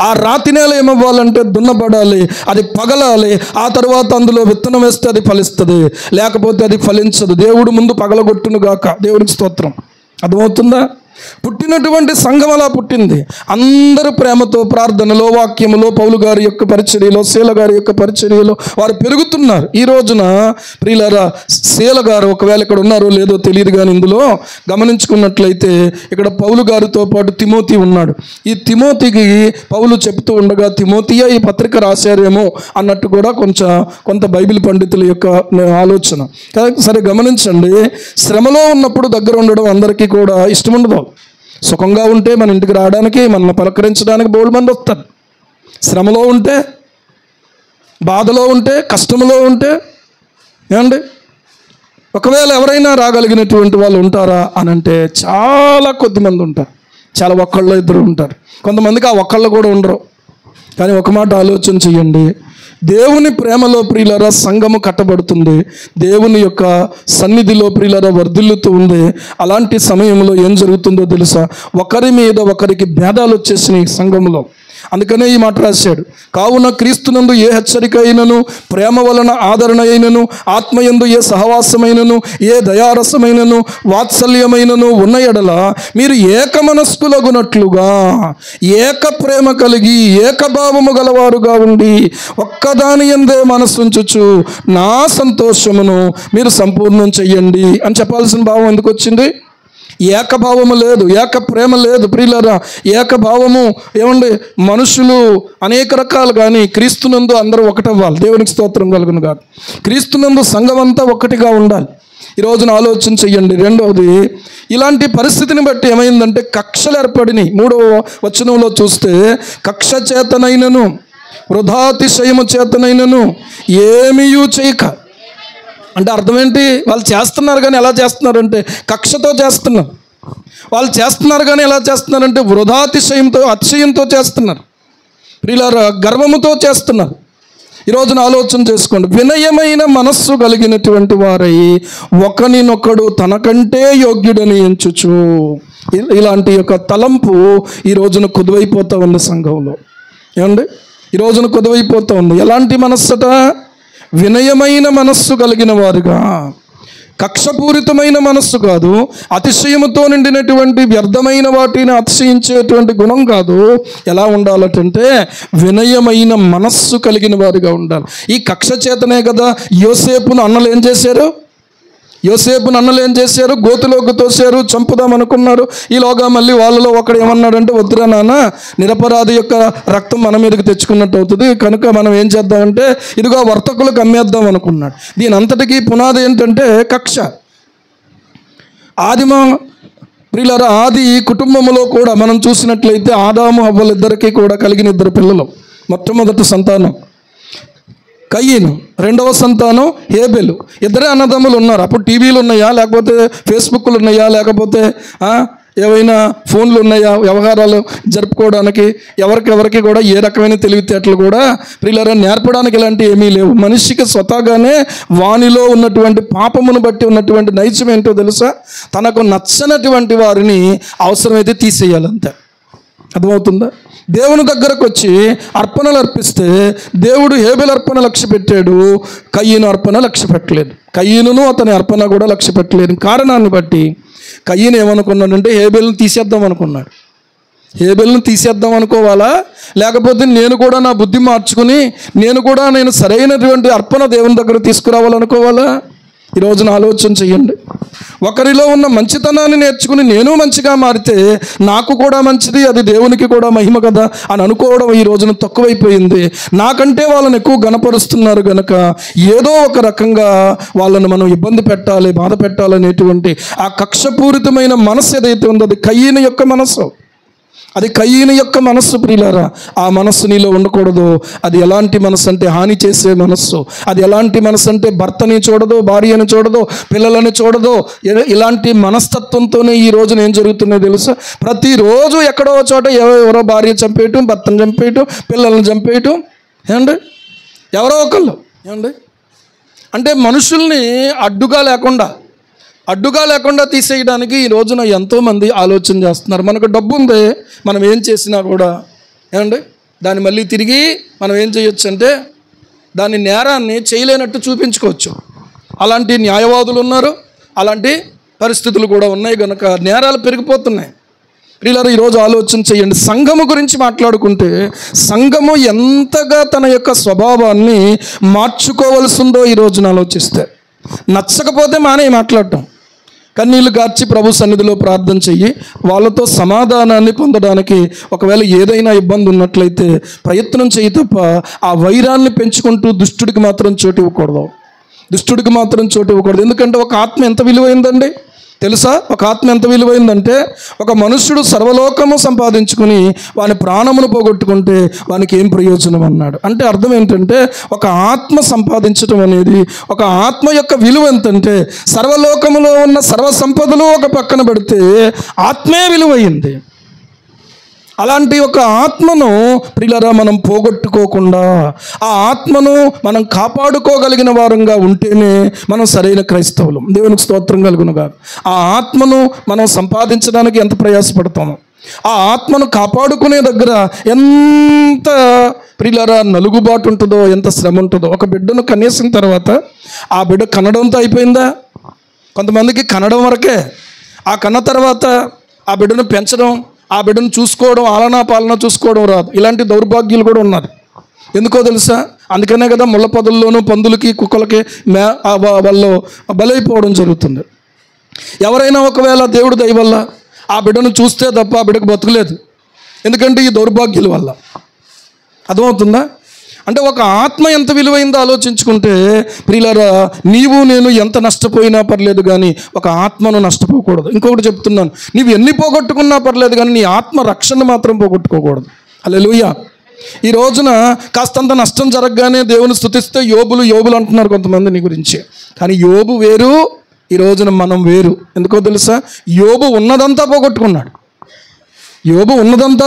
ఆ రాతి నేల ఏమవ్వాలంటే దున్నబడాలి, అది పగలాలి, ఆ తర్వాత అందులో విత్తనం వేస్తే అది ఫలిస్తుంది, లేకపోతే అది ఫలించదు. దేవుడు ముందు పగలగొట్టును గాక. దేవునికి స్తోత్రం. అర్థమవుతుందా? పుట్టినటువంటి సంఘం అలా పుట్టింది. అందరూ ప్రేమతో, ప్రార్థనలో, వాక్యములో, పౌలు గారి యొక్క పరిచర్యలో, శీల గారి యొక్క పరిచర్యలో వారు పెరుగుతున్నారు. ఈ రోజున ప్రియులారా, శీల గారు ఒకవేళ ఇక్కడ ఉన్నారో లేదో తెలియదు, కానీ ఇందులో గమనించుకున్నట్లయితే ఇక్కడ పౌలు గారితో పాటు తిమోతి ఉన్నాడు. ఈ తిమోతికి పౌలు చెప్తూ ఉండగా తిమోతియే ఈ పత్రిక రాశారేమో అన్నట్టు కూడా కొంత బైబిల్ పండితుల యొక్క ఆలోచన. సరే గమనించండి, శ్రమలో ఉన్నప్పుడు దగ్గర ఉండడం అందరికీ కూడా ఇష్టం ఉండదు. సుఖంగా ఉంటే మన ఇంటికి రావడానికి, మనల్ని పలకరించడానికి బోల్డ్ మంది వస్తారు. శ్రమలో ఉంటే, బాధలో ఉంటే, కష్టంలో ఉంటే, ఏమండి, ఒకవేళ ఎవరైనా రాగలిగినటువంటి వాళ్ళు ఉంటారా అని అంటే చాలా కొద్దిమంది ఉంటారు. చాలా ఒక్కళ్ళు ఇద్దరు ఉంటారు. కొంతమందికి ఆ ఒక్కళ్ళు కూడా ఉండరు. కానీ ఒక మాట ఆలోచన చెయ్యండి, దేవుని ప్రేమలో ప్రియులరా సంఘము కట్టబడుతుంది, దేవుని యొక్క సన్నిధిలో ప్రియులరా వర్ధిల్లుతూ ఉంది. అలాంటి సమయంలో ఏం జరుగుతుందో తెలుసా? ఒకరి మీద ఒకరికి భేదాలు వచ్చేసినాయి సంఘంలో. అందుకనే ఈ మాట రాశాడు, కావున క్రీస్తునందు ఏ హెచ్చరిక అయినను, ప్రేమ వలన ఆదరణ అయినను, ఆత్మయందు ఏ సహవాసమైనను, ఏ దయారసమైనను, వాత్సల్యమైనను ఉన్న ఎడల మీరు ఏకమనస్కులగునట్లుగా ఏక ప్రేమ కలిగి ఏకభావము గలవారుగా ఉండి ఒక్కదాని యందే మనస్సుంచుచు నా సంతోషమును మీరు సంపూర్ణం చెయ్యండి అని చెప్పాల్సిన భావం ఎందుకు వచ్చింది? ఏకభావము లేదు, ఏక ప్రేమ లేదు. ప్రియులారా, ఏకభావము ఏమండి, మనుషులు అనేక రకాలు, కానీ క్రీస్తునందు అందరూ ఒకటవ్వాలి. దేవునికి స్తోత్రం కలుగును కాదు. క్రీస్తునందు సంఘం అంతా ఒకటిగా ఉండాలి. ఈ రోజున ఆలోచన చెయ్యండి. రెండవది, ఇలాంటి పరిస్థితిని బట్టి ఏమైందంటే కక్షలు ఏర్పడినాయి. 3వ వచనంలో చూస్తే, కక్ష చేతనైనను వృధాతిశయము చేతనైనను ఏమీయూ చేయక, అంటే అర్థం ఏంటి? వాళ్ళు చేస్తున్నారు కానీ ఎలా చేస్తున్నారంటే కక్షతో చేస్తున్నారు. వాళ్ళు చేస్తున్నారు కానీ ఎలా చేస్తున్నారంటే వృధాతిశయంతో, అతిశయంతో చేస్తున్నారు. ప్రియులారా, గర్వముతో చేస్తున్నారు. ఈ రోజున ఆలోచన చేసుకోండి. వినయమైన మనస్సు కలిగినటువంటి వారై ఒకరినొకడు తనకంటే యోగ్యుడని ఎంచుచు, ఇలాంటి యొక్క తలంపు ఈ రోజున కుదువైపోతూ ఉంది సంఘంలో. ఏమండి, ఈ రోజున కుదువైపోతూ ఉంది. ఎలాంటి మనస్సట? వినయమైన మనస్సు కలిగిన వారుగా, కక్షపూరితమైన మనస్సు కాదు, అతిశయముతో నిండినటువంటి వ్యర్థమైన వాటిని అతిశయించేటువంటి గుణం కాదు. ఎలా ఉండాలంటే వినయమైన మనస్సు కలిగిన వారుగా ఉండాలి. ఈ కక్ష చేతనే కదా యోసేపును అన్నలు ఏం చేశారు? గోతులోకి తోశారు, చంపుదాం అనుకున్నారు. ఈలోగా మళ్ళీ వాళ్ళలో ఒకడు ఏమన్నాడంటే, వద్దురా నాన్న, నిరపరాధి యొక్క రక్తం మన మీదకి తెచ్చుకున్నట్టు అవుతుంది, కనుక మనం ఏం చేద్దామంటే ఇదిగో వర్తకులకు అమ్మేద్దాం అనుకున్నాడు. దీని అంతటికీ పునాది ఏంటంటే కక్ష. ప్రియులారా, ఆది కుటుంబంలో కూడా మనం చూసినట్లయితే ఆదాము హవ్వలిద్దరికీ కూడా కలిగిన 2 పిల్లలు. మొట్టమొదటి సంతానం కయ్యను, రెండవ సంతానం హేబెలు. 2 అన్నదమ్ములు ఉన్నారు. అప్పుడు టీవీలు ఉన్నాయా, లేకపోతే ఫేస్బుక్లు ఉన్నాయా, లేకపోతే ఏవైనా ఫోన్లు ఉన్నాయా వ్యవహారాలు జరుపుకోవడానికి? ఎవరికి కూడా ఏ రకమైన తెలివితేటలు కూడా ప్రియులారా నేర్పడానికి ఇలాంటివి ఏమీ లేవు. మనిషికి స్వతహాగానే వానిలో ఉన్నటువంటి పాపమును బట్టి ఉన్నటువంటి నైజం ఏంటో తెలుసా? తనకు నచ్చనటువంటి వారిని అవసరమైతే తీసేయాలంతే. అర్థమవుతుందా? దేవుని దగ్గరకు వచ్చి అర్పణలు అర్పిస్తే దేవుడు హేబెల్ అర్పణ లక్ష్య పెట్టాడు, కయ్యను అర్పణ లక్ష్య పెట్టలేదు. కయ్యనును అతని అర్పణ కూడా లక్ష్య పెట్టలేదు. కారణాన్ని బట్టి కయ్యను ఏమనుకున్నాడంటే హేబెల్ని తీసేద్దాం అనుకున్నాడు. హేబెల్ని తీసేద్దాం అనుకోవాలా, లేకపోతే నేను కూడా నా బుద్ధి మార్చుకుని నేను సరైనటువంటి అర్పణ దేవుని దగ్గర తీసుకురావాలనుకోవాలా? ఈ రోజున ఆలోచన చెయ్యండి. ఒకరిలో ఉన్న మంచితనాన్ని నేర్చుకుని నేను మంచిగా మారితే నాకు కూడా మంచిది, అది దేవునికి కూడా మహిమ కదా అని అనుకోవడం ఈ రోజున తక్కువైపోయింది. నాకంటే వాళ్ళని ఎక్కువ గణపరుస్తున్నారు కనుక ఏదో ఒక రకంగా వాళ్ళని మనం ఇబ్బంది పెట్టాలి, బాధ పెట్టాలనేటువంటి ఆ కక్షపూరితమైన మనస్సు ఏదైతే ఉందో అది కయ్యను యొక్క మనస్సు. అది కయ్యను యొక్క మనస్సు ప్రియులారా. ఆ మనస్సు నీలో ఉండకూడదు. అది ఎలాంటి మనస్సు అంటే హాని చేసే మనస్సు. అది ఎలాంటి మనస్సు అంటే భర్తని చూడదు, భార్యని చూడదు, పిల్లలని చూడదు. ఇలాంటి మనస్తత్వంతోనే ఈ రోజున ఏం జరుగుతున్నాయో తెలుసా? ప్రతిరోజు ఎక్కడో చోట ఎవరో భార్య చంపేయటం, భర్తను చంపేయటం, పిల్లల్ని చంపేయటం. ఏమండి? ఎవరో ఒకళ్ళు ఏమండి అంటే మనుషుల్ని అడ్డుగా లేకుండా తీసేయడానికి ఈ రోజున ఎంతోమంది ఆలోచన చేస్తున్నారు. మనకు డబ్బు ఉంది, మనం ఏం చేసినా కూడా ఏమండి దాన్ని మళ్ళీ తిరిగి మనం ఏం చేయొచ్చు అంటే దాని నేరాన్ని చేయలేనట్టు చూపించుకోవచ్చు. అలాంటి న్యాయవాదులు ఉన్నారు, అలాంటి పరిస్థితులు కూడా ఉన్నాయి కనుక నేరాలు పెరిగిపోతున్నాయి. ప్రియులారా, ఈరోజు ఆలోచన చేయండి. సంఘము గురించి మాట్లాడుకుంటే సంఘము ఎంతగా తన యొక్క స్వభావాన్ని మార్చుకోవలసిందో ఈ రోజున ఆలోచిస్తే, నచ్చకపోతే మాట్లాడటం. కన్నీళ్లు గార్చి ప్రభు సన్నిధిలో ప్రార్థన చెయ్యి. వాళ్ళతో సమాధానాన్ని పొందడానికి ఒకవేళ ఏదైనా ఇబ్బంది ఉన్నట్లయితే ప్రయత్నం చెయ్యి తప్ప ఆ వైరాన్ని పెంచుకుంటూ దుష్టుడికి మాత్రం చోటు ఇవ్వకూడదు. ఎందుకంటే ఒక ఆత్మ ఎంత విలువైందండి తెలుసా? ఒక ఆత్మ ఎంత విలువైందంటే ఒక మనుష్యుడు సర్వలోకము సంపాదించుకుని వాని ప్రాణమును పోగొట్టుకుంటే వానికి ఏం ప్రయోజనం అన్నాడు. అంటే అర్థం ఏంటంటే ఒక ఆత్మ సంపాదించడం అనేది, ఒక ఆత్మ యొక్క విలువ ఎంతంటే సర్వలోకములో ఉన్న సర్వ సంపదలు ఒక పక్కన పెడితే ఆత్మే విలువైంది. అలాంటి ఒక ఆత్మను ప్రియులారా మనం పోగొట్టుకోకుండా ఆ ఆత్మను మనం కాపాడుకోగలిగిన వారంగా ఉంటేనే మనం సరైన క్రైస్తవులు. దేవునికి స్తోత్రం కలుగునుగాక. ఆ ఆత్మను మనం సంపాదించడానికి ఎంత ప్రయాసపడతామో, ఆ ఆత్మను కాపాడుకునే దగ్గర ఎంత ప్రియులారా నలుగుబాటు ఉంటుందో, ఎంత శ్రమ ఉంటుందో. ఒక బిడ్డను కనేసిన తర్వాత ఆ బిడ్డ కనడంతో అయిపోయిందా? కొంతమందికి కనడం వరకే. ఆ కన్న తర్వాత ఆ బిడ్డను పెంచడం, ఆ బిడ్డను చూసుకోవడం, ఆలనా పాలన చూసుకోవడం రాదు. ఇలాంటి దౌర్భాగ్యులు కూడా ఉన్నారు. ఎందుకో తెలుసా? అందుకనే కదా ముళ్ళ పొదల్లోనూ పందులకి కుక్కలకి వాళ్ళు బలైపోవడం జరుగుతుంది. ఎవరైనా ఒకవేళ దేవుడి దయ వల్ల ఆ బిడ్డను చూస్తే తప్ప ఆ బిడ్డకు బతుకులేదు. ఎందుకంటే ఈ దౌర్భాగ్యుల వల్ల. అర్థమవుతుందా? అంటే ఒక ఆత్మ ఎంత విలువైందో ఆలోచించుకుంటే ప్రియులారా, నీవు నేను ఎంత నష్టపోయినా పర్లేదు కానీ ఒక ఆత్మను నష్టపోకూడదు. ఇంకొకటి చెప్తున్నాను, నీవు ఎన్ని పోగొట్టుకున్నా పర్లేదు కానీ నీ ఆత్మ రక్షణ మాత్రం పోగొట్టుకోకూడదు. హల్లెలూయా. ఈ రోజున కాస్తంత నష్టం జరగగానే దేవుని స్తుతిస్తే యోబులు అంటున్నారు కొంతమంది నీ గురించి. కానీ యోబు వేరు, ఈ రోజున మనం వేరు. ఎందుకో తెలుసా? యోబు ఉన్నదంతా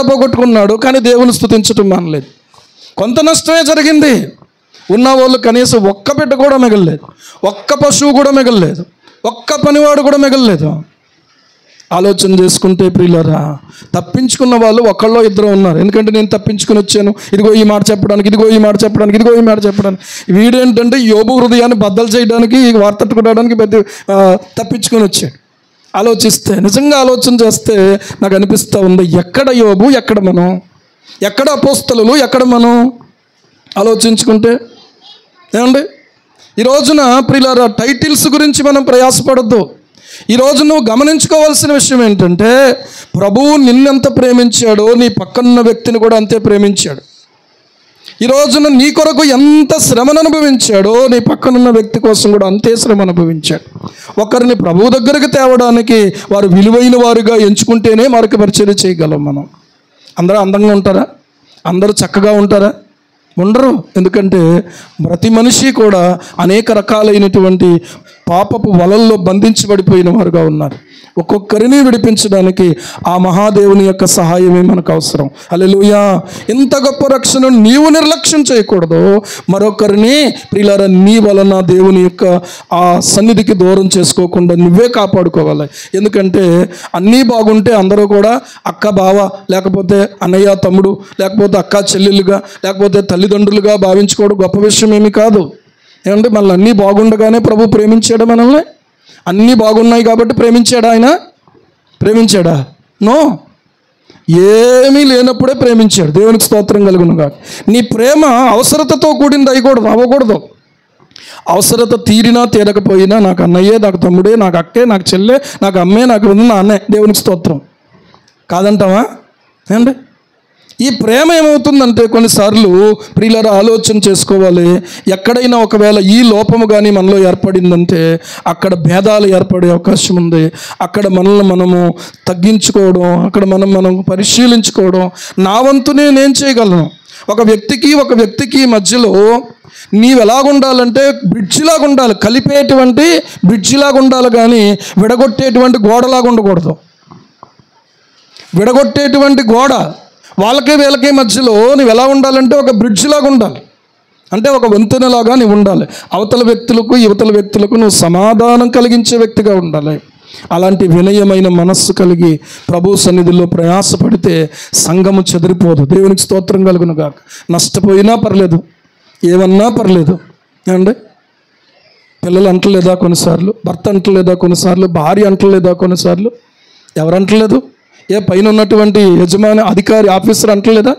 పోగొట్టుకున్నాడు కానీ దేవుని స్తుతించటం మానలేదు. కొంత నష్టమే జరిగింది. ఉన్నవాళ్ళు కనీసం ఒక్క బిడ్డ కూడా మిగలలేదు, ఒక్క పశువు కూడా మిగలలేదు, ఒక్క పనివాడు కూడా మిగలలేదు. ఆలోచన చేసుకుంటే ప్రియులారా, తప్పించుకున్న వాళ్ళు ఒకళ్ళో ఇద్దరు ఉన్నారు. ఎందుకంటే నేను తప్పించుకుని వచ్చాను, ఇదిగో ఈ మాట చెప్పడానికి. వీడేంటంటే యోబు హృదయాన్ని బద్దలు చేయడానికి, వార్త తట్టుకోవడానికి తప్పించుకొని వచ్చాడు. ఆలోచిస్తే, నిజంగా ఆలోచన చేస్తే నాకు అనిపిస్తూ ఉంది, ఎక్కడ యోబు, ఎక్కడ మనం, ఎక్కడ అపోస్తలులు, ఎక్కడ మనం? ఆలోచించుకుంటే ఏమండి, ఈ రోజున ప్రియులారా టైటిల్స్ గురించి మనం ప్రయాసపడద్దు. ఈరోజు నువ్వు గమనించుకోవాల్సిన విషయం ఏంటంటే ప్రభువు నిన్నెంత ప్రేమించాడో నీ పక్కనున్న వ్యక్తిని కూడా అంతే ప్రేమించాడు. ఈ రోజున నీ కొరకు ఎంత శ్రమను అనుభవించాడో నీ పక్కనున్న వ్యక్తి కోసం కూడా అంతే శ్రమ అనుభవించాడు. ఒకరిని ప్రభువు దగ్గరికి తేవడానికి వారు విలువైన వారుగా ఎంచుకుంటేనే వారికి పరిచయం చేయగలం. మనం అందరూ అందంగా ఉంటారా? అందరూ చక్కగా ఉంటారా? ఉండరు. ఎందుకంటే ప్రతి మనిషి కూడా అనేక రకాలైనటువంటి పాపపు వలల్లో బంధించబడిపోయిన వారుగా ఉన్నారు. ఒక్కొక్కరిని విడిపించడానికి ఆ మహాదేవుని యొక్క సహాయమే మనకు అవసరం. హల్లెలూయా. ఇంత గొప్ప రక్షణను నీవు నిర్లక్ష్యం చేయకూడదు. మరొకరిని ప్రియులారా నీ వలన దేవుని యొక్క ఆ సన్నిధికి దూరం చేసుకోకుండా నువ్వే కాపాడుకోవాలి. ఎందుకంటే అన్నీ బాగుంటే అందరూ కూడా అక్క బావ, లేకపోతే అన్నయ్య తమ్ముడు, లేకపోతే అక్క చెల్లెలుగా, లేకపోతే తల్లిదండ్రులుగా భావించుకోవడం గొప్ప విషయం ఏమి కాదు. ఏమంటే మళ్ళీ అన్నీ బాగుండగానే ప్రభు ప్రేమించాడు మనల్ని? అన్నీ బాగున్నాయి కాబట్టి ప్రేమించాడా ఆయన? ప్రేమించాడా? నో. ఏమీ లేనప్పుడే ప్రేమించాడు. దేవునికి స్తోత్రం కలుగును గాక. నీ ప్రేమ అవసరతతో కూడింది అవ్వకూడదు. అవసరత తీరినా తీరకపోయినా నాకు అన్నయ్యే, నాకు తమ్ముడే, నాకు అక్కే, నాకు చెల్లె, నాకు అమ్మే, నాకు నా అన్నే. దేవునికి స్తోత్రం. కాదంటావా? ఏమండి ఈ ప్రేమ ఏమవుతుందంటే కొన్నిసార్లు ప్రియులారా ఆలోచన చేసుకోవాలి. ఎక్కడైనా ఒకవేళ ఈ లోపము కానీ మనలో ఏర్పడిందంటే అక్కడ భేదాలు ఏర్పడే అవకాశం ఉంది. అక్కడ మనల్ని మనము తగ్గించుకోవడం, అక్కడ మనం పరిశీలించుకోవడం. నా వంతు నేను చేయగలను. ఒక వ్యక్తికి మధ్యలో నీవు ఎలాగుండాలంటే బ్రిడ్జిలాగా ఉండాలి, కలిపేటువంటి బ్రిడ్జిలాగా ఉండాలి, కానీ విడగొట్టేటువంటి గోడలాగా ఉండకూడదు. విడగొట్టేటువంటి గోడ వాళ్ళకి వీళ్ళకి మధ్యలో నువ్వు ఎలా ఉండాలంటే ఒక బ్రిడ్జ్ లాగా ఉండాలి. అంటే ఒక వంతెనలాగా నువ్వు ఉండాలి. అవతల వ్యక్తులకు యువతల వ్యక్తులకు నువ్వు సమాధానం కలిగించే వ్యక్తిగా ఉండాలి. అలాంటి వినయమైన మనస్సు కలిగి ప్రభు సన్నిధిలో ప్రయాసపడితే సంఘము చెదిరిపోదు. దేవునికి స్తోత్రం కలుగును గాక. నష్టపోయినా పర్లేదు, ఏమన్నా పర్లేదు. ఏమండి పిల్లలు అంటలేదా కొన్నిసార్లు, భర్త అంటలేదా కొన్నిసార్లు, భార్య అంటలేదా కొన్నిసార్లు, ఎవరు అంటలేదు? ఏ పైన ఉన్నటువంటి యజమాని, అధికారి, ఆఫీసర్ అంటలేదా?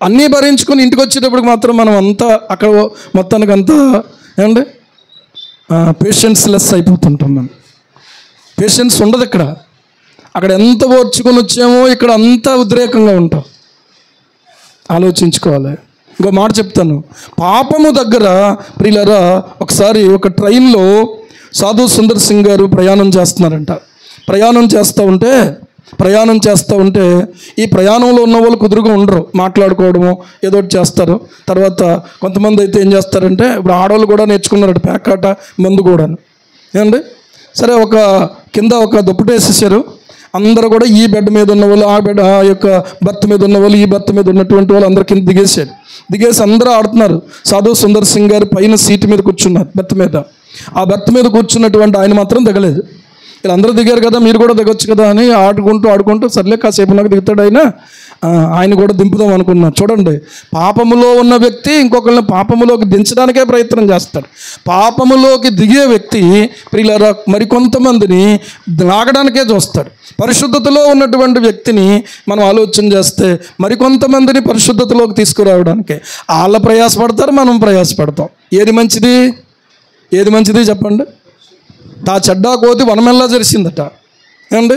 అన్నీ భరించుకొని ఇంటికి వచ్చేటప్పటికి మాత్రం మనం అంతా అక్కడ మొత్తానికి అంతా ఏమండి పేషెన్స్ లెస్ అయిపోతుంటాం. మనం పేషెన్స్ ఉండదు. అక్కడ ఎంత ఓర్చుకొని వచ్చామో ఇక్కడ అంతా ఉద్రేకంగా ఉంటాం. ఆలోచించుకోవాలి. ఇంకో మాట చెప్తాను. పాపము దగ్గర ప్రియులారా ఒకసారి ఒక ట్రైన్లో సాధు సుందర్ సింగ్ గారు ప్రయాణం చేస్తున్నారంట. ప్రయాణం చేస్తూ ఉంటే ఈ ప్రయాణంలో ఉన్న వాళ్ళు కుదురుగా ఉండరు, మాట్లాడుకోవడము ఏదో ఒకటి చేస్తారు. తర్వాత కొంతమంది అయితే ఏం చేస్తారంటే, ఇప్పుడు ఆడవాళ్ళు కూడా నేర్చుకున్నారట పేకాట, మందు కూడా. ఏమండి సరే ఒక కింద ఒక దుప్పటి వేసేసారు. అందరూ కూడా ఈ బెడ్ మీద ఉన్న వాళ్ళు, ఆ యొక్క బర్త్ మీద ఉన్న వాళ్ళు, ఈ బర్త్ మీద ఉన్నటువంటి వాళ్ళు అందరు కింద దిగేసి అందరూ ఆడుతున్నారు. సాధు సుందర్ సింగ్ గారు పైన సీటు మీద కూర్చున్నారు, బర్త్ మీద. ఆ బర్త్ మీద కూర్చున్నటువంటి ఆయన మాత్రం దిగలేదు. వీళ్ళందరూ దిగారు కదా, మీరు కూడా దిగొచ్చు కదా అని ఆడుకుంటూ సర్లే కాసేపు నాకు దిగుతాడు ఆయన కూడా దింపుదాం అనుకున్నాను. చూడండి, పాపములో ఉన్న వ్యక్తి ఇంకొకరిని పాపములోకి దించడానికే ప్రయత్నం చేస్తాడు. పాపములోకి దిగే వ్యక్తి ప్రియులారా మరికొంతమందిని లాగడానికే చూస్తాడు. పరిశుద్ధతలో ఉన్నటువంటి వ్యక్తిని మనం ఆలోచన చేస్తే మరికొంతమందిని పరిశుద్ధతలోకి తీసుకురావడానికే వాళ్ళ ప్రయాసపడతారు, మనం ప్రయాసపడతాం. ఏది మంచిది చెప్పండి? తా చెడ్డా కోతి వనమెల్లా జరిసిందట. ఏమండి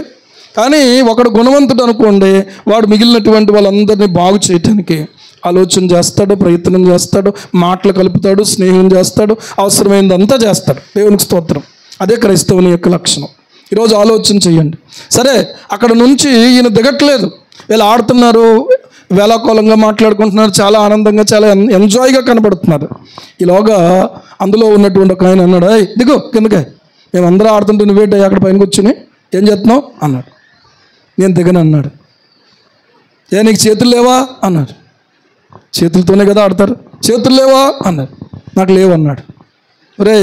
కానీ ఒకడు గుణవంతుడు అనుకోండి, వాడు మిగిలినటువంటి వాళ్ళందరినీ బాగు చేయటానికి ఆలోచన చేస్తాడు, ప్రయత్నం చేస్తాడు, మాటలు కలుపుతాడు, స్నేహం చేస్తాడు, అవసరమైనదంతా చేస్తాడు. దేవునికి స్తోత్రం. అదే క్రైస్తవుని యొక్క లక్షణం. ఈరోజు ఆలోచన చెయ్యండి. సరే అక్కడ నుంచి ఈయన దిగట్లేదు, వీళ్ళు ఆడుతున్నారు, వేలాకోలంగా మాట్లాడుకుంటున్నారు, చాలా ఆనందంగా, చాలా ఎంజాయ్గా కనబడుతున్నారు. ఈలోగా అందులో ఉన్నటువంటి ఒక ఆయన అన్నాడు, దిగు కిందకే, మేము అందరూ ఆడుతుంటే నువ్వేంటి అక్కడ పైన కూర్చుని ఏం చేస్తున్నావు అన్నాడు. నేను దిగను అన్నాడు. నీకు చేతులు లేవా అన్నాడు. చేతులతోనే కదా ఆడతారు, చేతులు లేవా అన్నాడు. నాకు లేవు అన్నాడు. రే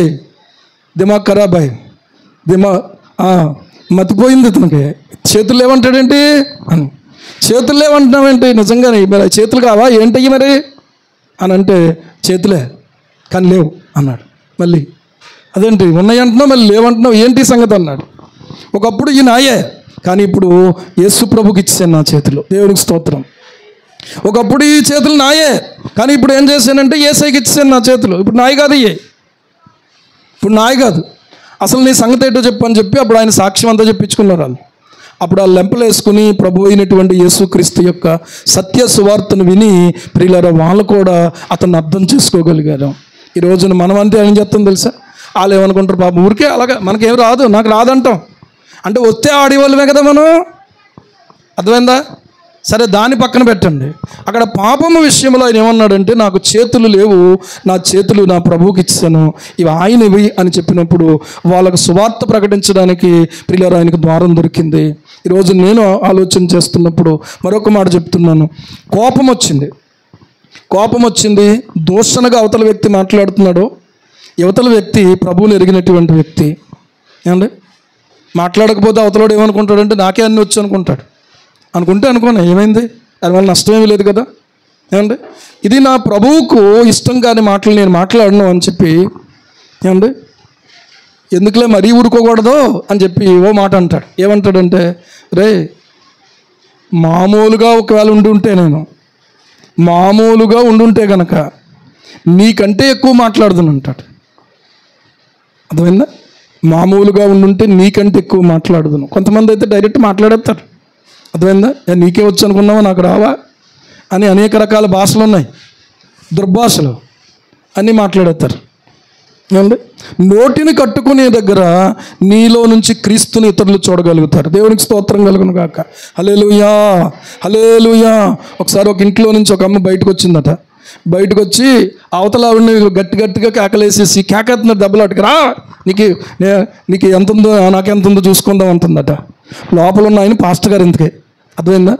దిమాగ్ ఖరాబ్ అయ్యి మతిపోయింది ఇతనికి. చేతులు లేవంటాడేంటి అని. చేతులు లేవంటున్నావేంటి? నిజంగానే మరి చేతులు కావా ఏంటయ్యి మరి అని అంటే, చేతులే కానీ లేవు అన్నాడు. మళ్ళీ అదేంటి ఉన్నాయి అంటున్నావు మళ్ళీ లేవంటున్నావు, ఏంటి సంగతి అన్నాడు. ఒకప్పుడు ఈ నాయే, కానీ ఇప్పుడు యేసు ప్రభుకి ఇచ్చాను నా చేతులు. దేవునికి స్తోత్రం. ఒకప్పుడు ఈ చేతులు నాయే, కానీ ఇప్పుడు ఏం చేశానంటే యేసయ్యకి ఇచ్చాను నా చేతులు. ఇప్పుడు నాయి కాదు, ఇప్పుడు నాయి కాదు. అసలు నీ సంగతి ఏంటో చెప్పని చెప్పి అప్పుడు ఆయన సాక్ష్యం అంతా చెప్పించుకున్నారు వాళ్ళు. అప్పుడు ఆ లెంపలు వేసుకుని ప్రభు అయినటువంటి యేసుక్రీస్తు యొక్క సత్య సువార్తను విని ప్రియులారా వాళ్ళు కూడా అతన్ని అర్థం చేసుకోగలిగారు. ఈ రోజున మనం అంతే ఏం చెప్తాం తెలుసా? వాళ్ళు ఏమనుకుంటారు, పాపం ఊరికే అలాగా మనకేం రాదు, నాకు రాదంటాం. అంటే వస్తే ఆడేవాళ్ళమే కదా మనం. అర్థమైందా? సరే, దాని పక్కన పెట్టండి. అక్కడ పాపము విషయంలో ఆయన ఏమన్నాడంటే, నాకు చేతులు లేవు, నా చేతులు నా ప్రభువుకి ఇచ్చాను, ఇవి ఆయనవి అని చెప్పినప్పుడు వాళ్ళకు సువార్త ప్రకటించడానికి ప్రియులారా ఆయనకు ద్వారం దొరికింది. ఈరోజు నేను ఆలోచన చేస్తున్నప్పుడు మరొక మాట చెప్తున్నాను. కోపం వచ్చింది, దూషణగా అవతల వ్యక్తి మాట్లాడుతున్నాడు. యువతల వ్యక్తి ప్రభువుని ఎరిగినటువంటి వ్యక్తి. ఏమండి, మాట్లాడకపోతే అవతలోడు ఏమనుకుంటాడంటే నాకే అన్నీ వచ్చు అనుకుంటాడు. అనుకోను, ఏమైంది, దానివల్ల నష్టమేమీ లేదు కదా. ఏమండి, ఇది నా ప్రభువుకు ఇష్టం కాని మాటలు నేను మాట్లాడను అని చెప్పి, ఏమండి, ఎందుకులే మరీ ఊరుకోకూడదు అని చెప్పి ఓ మాట అంటాడు. ఏమంటాడంటే, రే మామూలుగా ఒకవేళ మామూలుగా ఉండుంటే కనుక నీకంటే ఎక్కువ మాట్లాడుదును అంటాడు. అర్థమైందా? మామూలుగా ఉండుంటే నీకంటే ఎక్కువ మాట్లాడుదును. కొంతమంది అయితే డైరెక్ట్ మాట్లాడేస్తారు. అర్థమైందా? నీకే వచ్చు అనుకున్నావా, నాకు రావా అని అనేక రకాల భాషలు ఉన్నాయి, దుర్భాషలు అన్నీ మాట్లాడేస్తారు. ఏమండి, నోటిని కట్టుకునే దగ్గర నీలో నుంచి క్రీస్తుని ఇతరులు చూడగలుగుతారు. దేవునికి స్తోత్రం కలుగును గాక. హల్లెలూయా, హల్లెలూయా. ఒకసారి ఒక ఇంట్లో నుంచి ఒక అమ్మ బయటకు వచ్చిందట. బయటకు వచ్చి అవతల ఆవిడని గట్టిగా కేకలేసేసి, కేకెత్తున్న దెబ్బలు అటుకురా, నీకు ఎంత ఉందో నాకెంత ఉందో చూసుకుందాం అంటుందట. లోపల ఉన్న ఆయన పాస్టర్ గారు ఇంతకే. అర్థమైందా?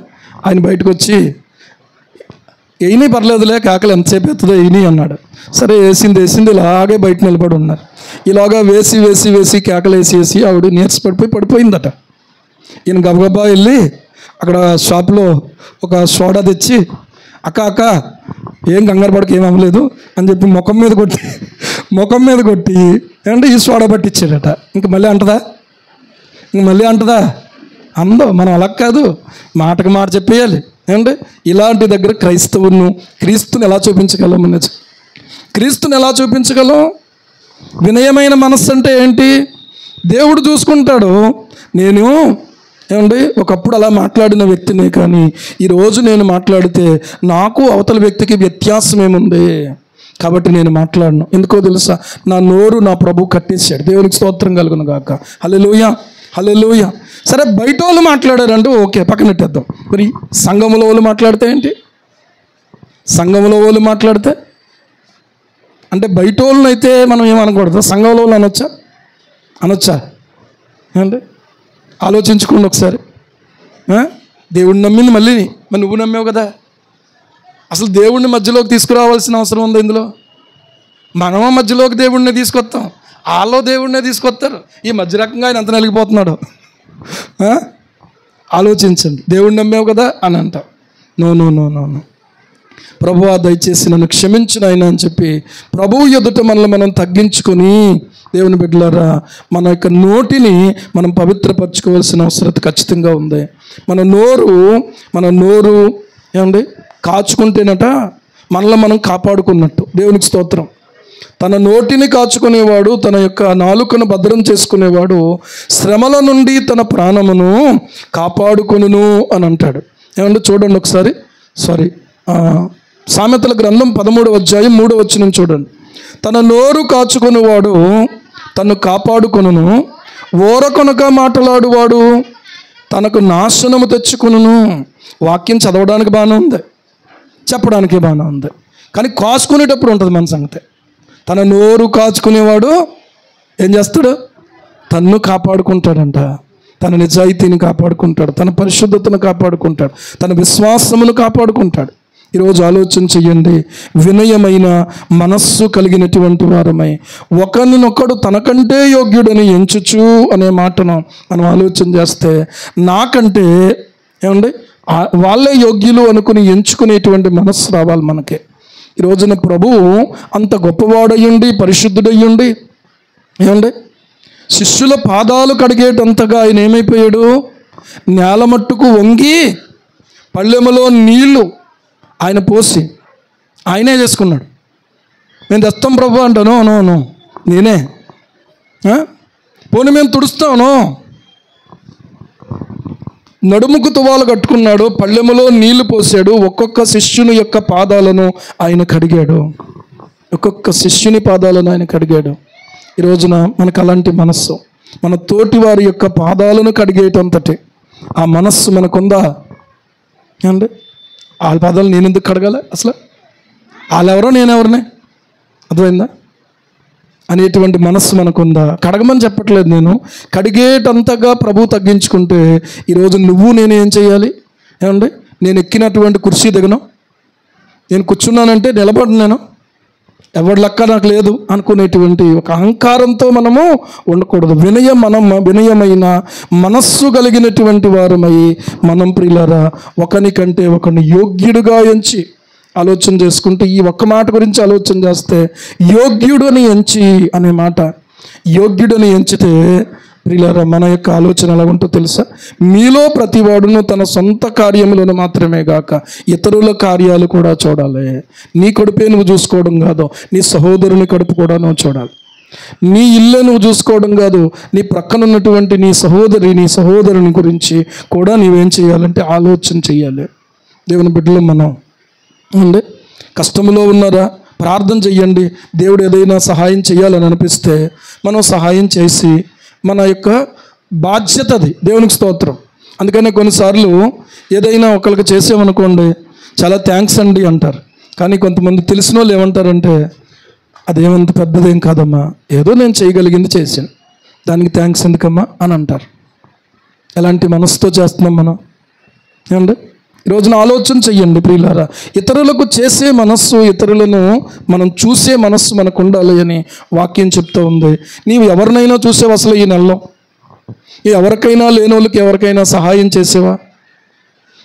ఆయన బయటకు వచ్చి, వేయిని పర్లేదులే, కేకలు ఎంతసేపు ఎత్తుందో వేయిని అన్నాడు. సరే, వేసింది ఇలాగే బయట నిలబడి ఉన్నారు. ఇలాగా వేసి కేకలు వేసి ఆవిడ పడిపోయిందట. ఈయన గబగబా వెళ్ళి అక్కడ షాప్లో ఒక సోడా తెచ్చి, అక్క ఏం కంగారు పడక, ఏం అవ్వలేదు అని చెప్పి ముఖం మీద కొట్టి ఏమంటే ఈ సోడా పట్టించాడట. ఇంక మళ్ళీ అంటదా? అందో. మనం అలా కాదు, మాటకు మాట చెప్పేయాలి. ఏమంటే ఇలాంటి దగ్గర క్రీస్తుని ఎలా చూపించగలం? వినయమైన మనస్సు అంటే ఏంటి? దేవుడు చూసుకుంటాడు. నేను ఏమండి ఒకప్పుడు అలా మాట్లాడిన వ్యక్తినే, కానీ ఈరోజు నేను మాట్లాడితే నాకు అవతల వ్యక్తికి వ్యత్యాసం ఏముంది కాబట్టి నేను మాట్లాడను. ఎందుకో తెలుసా? నా నోరు నా ప్రభు కట్టేశాడు. దేవునికి స్తోత్రం కలుగును గాక. హల్లెలూయా, హల్లెలూయా. సరే, బయట వాళ్ళు మాట్లాడారంటే ఓకే, పక్కన పెట్టేద్దాం. మరి సంఘములో వాళ్ళు మాట్లాడితే ఏంటి? సంఘములో వాళ్ళు మాట్లాడితే అంటే బయట వాళ్ళని అయితే మనం ఏమనకూడదు, సంఘంలో వాళ్ళు అనొచ్చా? ఏమండి, ఆలోచించుకోండి ఒకసారి. దేవుడిని నమ్మింది మళ్ళీ మరి నువ్వు నమ్మావు కదా. అసలు దేవుడిని మధ్యలోకి తీసుకురావాల్సిన అవసరం ఉంది ఇందులో? మనమ మధ్యలోకి దేవుడిని తీసుకొస్తాం, వాళ్ళు దేవుడినే తీసుకొస్తారు. ఈ మధ్య రకంగా ఆయన ఎంత నలిగిపోతున్నాడు. ఆలోచించండి. దేవుడిని నమ్మావు కదా అని అంటాం. నో. ప్రభువా దయచేసి నన్ను క్షమించిన ఆయన అని చెప్పి ప్రభువు ఎదుట మనల్ని మనం తగ్గించుకొని, దేవుని బిడ్డలారా, మన యొక్క నోటిని మనం పవిత్రపరచుకోవాల్సిన అవసరం ఖచ్చితంగా ఉంది. మన నోరు ఏమండి కాచుకుంటేనట మనల్ని మనం కాపాడుకున్నట్టు. దేవునికి స్తోత్రం. తన నోటిని కాచుకునేవాడు, తన యొక్క నాలుకను భద్రం చేసుకునేవాడు శ్రమల నుండి తన ప్రాణమును కాపాడుకొనును అని అంటాడు. ఏమంటే చూడండి ఒకసారి, సామెతల గ్రంథం 13వ అధ్యాయం 3వ వచనం చూడండి. తన నోరు కాచుకునేవాడు తను కాపాడుకొనును, ఓరకొనక మాట్లాడువాడు తనకు నాశనము తెచ్చుకొనును. వాక్యం చదవడానికి బాగానే ఉంది, చెప్పడానికి బాగానే ఉంది, కానీ కాచుకునేటప్పుడు ఉంటుంది మన సంగతి. తన నోరు కాచుకునేవాడు ఏం చేస్తాడు? తన్ను కాపాడుకుంటాడంట. తన నిజాయితీని కాపాడుకుంటాడు, తన పరిశుద్ధతను కాపాడుకుంటాడు, తన విశ్వాసమును కాపాడుకుంటాడు. ఈరోజు ఆలోచన చెయ్యండి. వినయమైన మనస్సు కలిగినటువంటి వారమై ఒకరినొకడు తనకంటే యోగ్యుడని ఎంచుచు అనే మాటను మనం ఆలోచన చేస్తే, నాకంటే ఏమండి వాళ్ళే యోగ్యులు అనుకుని ఎంచుకునేటువంటి మనస్సు రావాలి మనకే. ఈ రోజున ప్రభువు అంత గొప్పవాడయ్యుండి, పరిశుద్ధుడయ్యుండి, ఏమండి శిష్యుల పాదాలు కడిగేటంతగా ఆయన ఏమైపోయాడు? నేల మట్టుకు వంగి పళ్ళెములో నీళ్లు ఆయన పోసి ఆయనే చేసుకున్నాడు. నేను తెస్తాం ప్రభు అంటాను, నో నేనే. పోనీ మేము తుడుస్తాను. నడుముకు తువాలు కట్టుకున్నాడు, పళ్ళెములో నీళ్లు పోసాడు, ఒక్కొక్క శిష్యుని యొక్క పాదాలను ఆయన కడిగాడు. ఈ రోజున మనకు అలాంటి మనస్సు, మన తోటి వారి యొక్క పాదాలను కడిగేటంతటి ఆ మనస్సు మనకుందా? ఏమండి? వాళ్ళ పదాలు నేను ఎందుకు కడగాలి? అసలు వాళ్ళెవరో నేనెవరిని, అర్థమైందా అనేటువంటి మనస్సు మనకుందా? కడగమని చెప్పట్లేదు నేను, కడిగేటంతగా ప్రభు తగ్గించుకుంటే ఈరోజు నువ్వు నేను ఏం చేయాలి? ఏమండి? నేను ఎక్కినటువంటి కుర్చీ దిగను, నేను కూర్చున్నానంటే నిలబడి నేను ఎవరి లెక్క నాకు లేదు అనుకునేటువంటి ఒక అహంకారంతో మనము ఉండకూడదు. వినయమైన మనస్సు కలిగినటువంటి వారమై మనం ప్రియులారా ఒకనికంటే ఒకని యోగ్యుడుగా ఎంచి ఆలోచన చేసుకుంటూ ఈ ఒక్క మాట గురించి ఆలోచన చేస్తే, యోగ్యుడని ఎంచి అనే మాట, యోగ్యుడని ఎంచితే ప్రియులారా మన యొక్క ఆలోచన ఎలా ఉంటుందో తెలుసా? మీలో ప్రతివాడును తన సొంత కార్యములను మాత్రమే గాక ఇతరుల కార్యాలు కూడా చూడాలి. నీ కడుపే నువ్వు చూసుకోవడం కాదు, నీ సహోదరుని కడుపు కూడా నువ్వు చూడాలి. నీ ఇల్లే నువ్వు చూసుకోవడం కాదు, నీ ప్రక్కన ఉన్నటువంటి నీ సహోదరుని గురించి కూడా నీవేం చేయాలంటే ఆలోచన చేయాలి. దేవుని బిడ్డలు మనం అండి కష్టంలో ఉన్నారా? ప్రార్థన చెయ్యండి. దేవుడు ఏదైనా సహాయం చేయాలని అనిపిస్తే మనం సహాయం చేసి, మన యొక్క బాధ్యత అది. దేవునికి స్తోత్రం. అందుకనే కొన్నిసార్లు ఏదైనా ఒకరికి చేసామనుకోండి, చాలా థ్యాంక్స్ అండి అంటారు. కానీ కొంతమంది తెలిసిన వాళ్ళు ఏమంటారంటే, అదేమంత పెద్దదేం కాదమ్మా, ఏదో నేను చేయగలిగింది చేశాను, దానికి థ్యాంక్స్ ఎందుకమ్మా అని అంటారు. ఎలాంటి మనసుతో చేస్తున్నాం మనం? ఏమండి? ఈరోజున ఆలోచన చెయ్యండి ప్రియులారా. ఇతరులకు చేసే మనస్సు, ఇతరులను మనం చూసే మనస్సు మనకు ఉండాలి అని వాక్యం చెప్తూ ఉంది. నీవు ఎవరినైనా చూసేవా అసలు ఈ నెలలో? ఎవరికైనా లేనోళ్ళకి ఎవరికైనా సహాయం చేసేవా?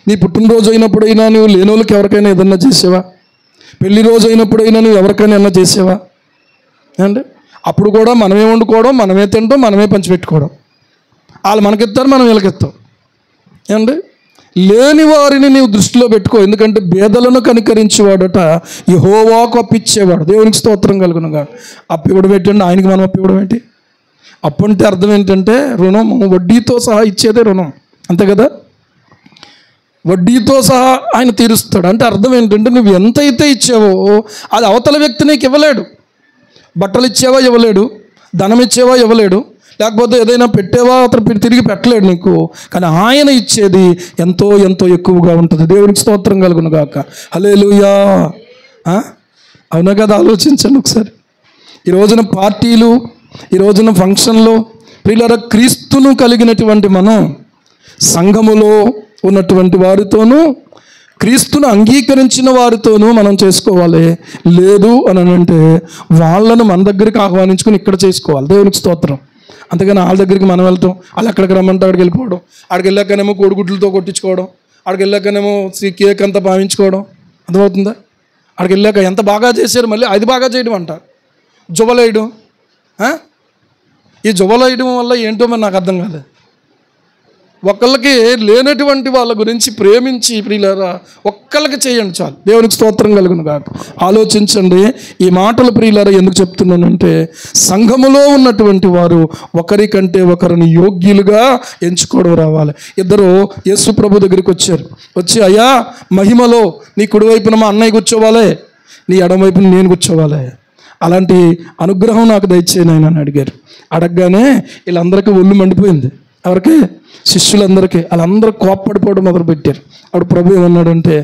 నీ పుట్టినరోజు అయినప్పుడైనా నువ్వు లేనోళ్ళకి ఎవరికైనా ఏదన్నా చేసేవా? పెళ్లి రోజు అయినప్పుడైనా నువ్వు ఎవరికైనా ఏమన్నా చేసేవా? అంటే అప్పుడు కూడా మనమే వండుకోవడం, మనమే తినడం, మనమే పంచిపెట్టుకోవడం. వాళ్ళు మనకిస్తారు, మనం వీళ్ళకిస్తాం. ఏమండి? లేని వారిని నీవు దృష్టిలో పెట్టుకో. ఎందుకంటే బేదలను కనికరించేవాడట యెహోవాకు అప్పిచ్చేవాడు. దేవునికి స్తోత్రం కలుగునుగా. అప్పు ఇవ్వడం ఏంటంటే ఆయనకి మనం అప్పు ఇవ్వడం ఏంటి? అప్పు అంటే అర్థం ఏంటంటే రుణం, వడ్డీతో సహా ఇచ్చేదే రుణం, అంతే కదా? వడ్డీతో సహా ఆయన తీరుస్తాడు. అంటే అర్థం ఏంటంటే నువ్వు ఎంతైతే ఇచ్చావో అది అవతల వ్యక్తి నీకు ఇవ్వలేడు. బట్టలు ఇచ్చావా ఇవ్వలేడు, ధనం ఇచ్చేవా ఇవ్వలేడు, లేకపోతే ఏదైనా పెట్టేవా అతను తిరిగి పెట్టలేడు నీకు. కానీ ఆయన ఇచ్చేది ఎంతో ఎంతో ఎక్కువగా ఉంటుంది. దేవునికి స్తోత్రం కలుగును గాక. హల్లెలూయా. అవునా కదా? ఆలోచించండి ఒకసారి. ఈ రోజున పార్టీలు, ఈ రోజున ఫంక్షన్లు, ప్రియులారా క్రీస్తును కలిగినటువంటి మనం సంఘములో ఉన్నటువంటి వారితోనూ, క్రీస్తును అంగీకరించిన వారితోనూ మనం చేసుకోవాలి. లేదు అని అంటే వాళ్ళను మన దగ్గరికి ఆహ్వానించుకొని ఇక్కడ చేసుకోవాలి. దేవునికి స్తోత్రం. అంతేగాని వాళ్ళ దగ్గరికి మనం వెళ్తాం, వాళ్ళు ఎక్కడికి రమ్మంటే అక్కడికి వెళ్ళిపోవడం, అక్కడికి వెళ్ళాకనేమో కోడిగుడ్లతో కొట్టించుకోవడం, అక్కడికి వెళ్ళాకనేమో కేక్ అంతా భావించుకోవడం. అర్థమవుతుందా? అక్కడికి వెళ్ళాక ఎంత బాగా చేశారు, మళ్ళీ అది బాగా చేయడం అంటారు. జువ్వలేయడం. ఈ జువ్వలేయడం వల్ల ఏంటో మరి నాకు అర్థం కాదు. ఒకళ్ళకి లేనటువంటి వాళ్ళ గురించి ప్రేమించి ప్రియులారా ఒక్కళ్ళకి చేయండి చాలు. దేవునికి స్తోత్రం కలుగును కాక. ఆలోచించండి ఈ మాటలు ప్రియులారా ఎందుకు చెప్తున్నానంటే, సంఘములో ఉన్నటువంటి వారు ఒకరికంటే ఒకరిని యోగ్యులుగా ఎంచుకోవడం రావాలి. ఇద్దరు యేసు ప్రభు దగ్గరికి వచ్చారు. వచ్చి, అయ్యా మహిమలో నీ కుడివైపున మా అన్నయ్య కూర్చోవాలి, నీ ఎడమవైపున నేను కూర్చోవాలి, అలాంటి అనుగ్రహం నాకు దయచేయను అని అడిగారు. అడగగానే వీళ్ళందరికీ ఒళ్ళు మండిపోయింది. ఎవరికి? శిష్యులందరికీ. వాళ్ళందరూ కోప్పడిపోవడం మొదలుపెట్టారు. అప్పుడు ప్రభు ఏమన్నాడంటే,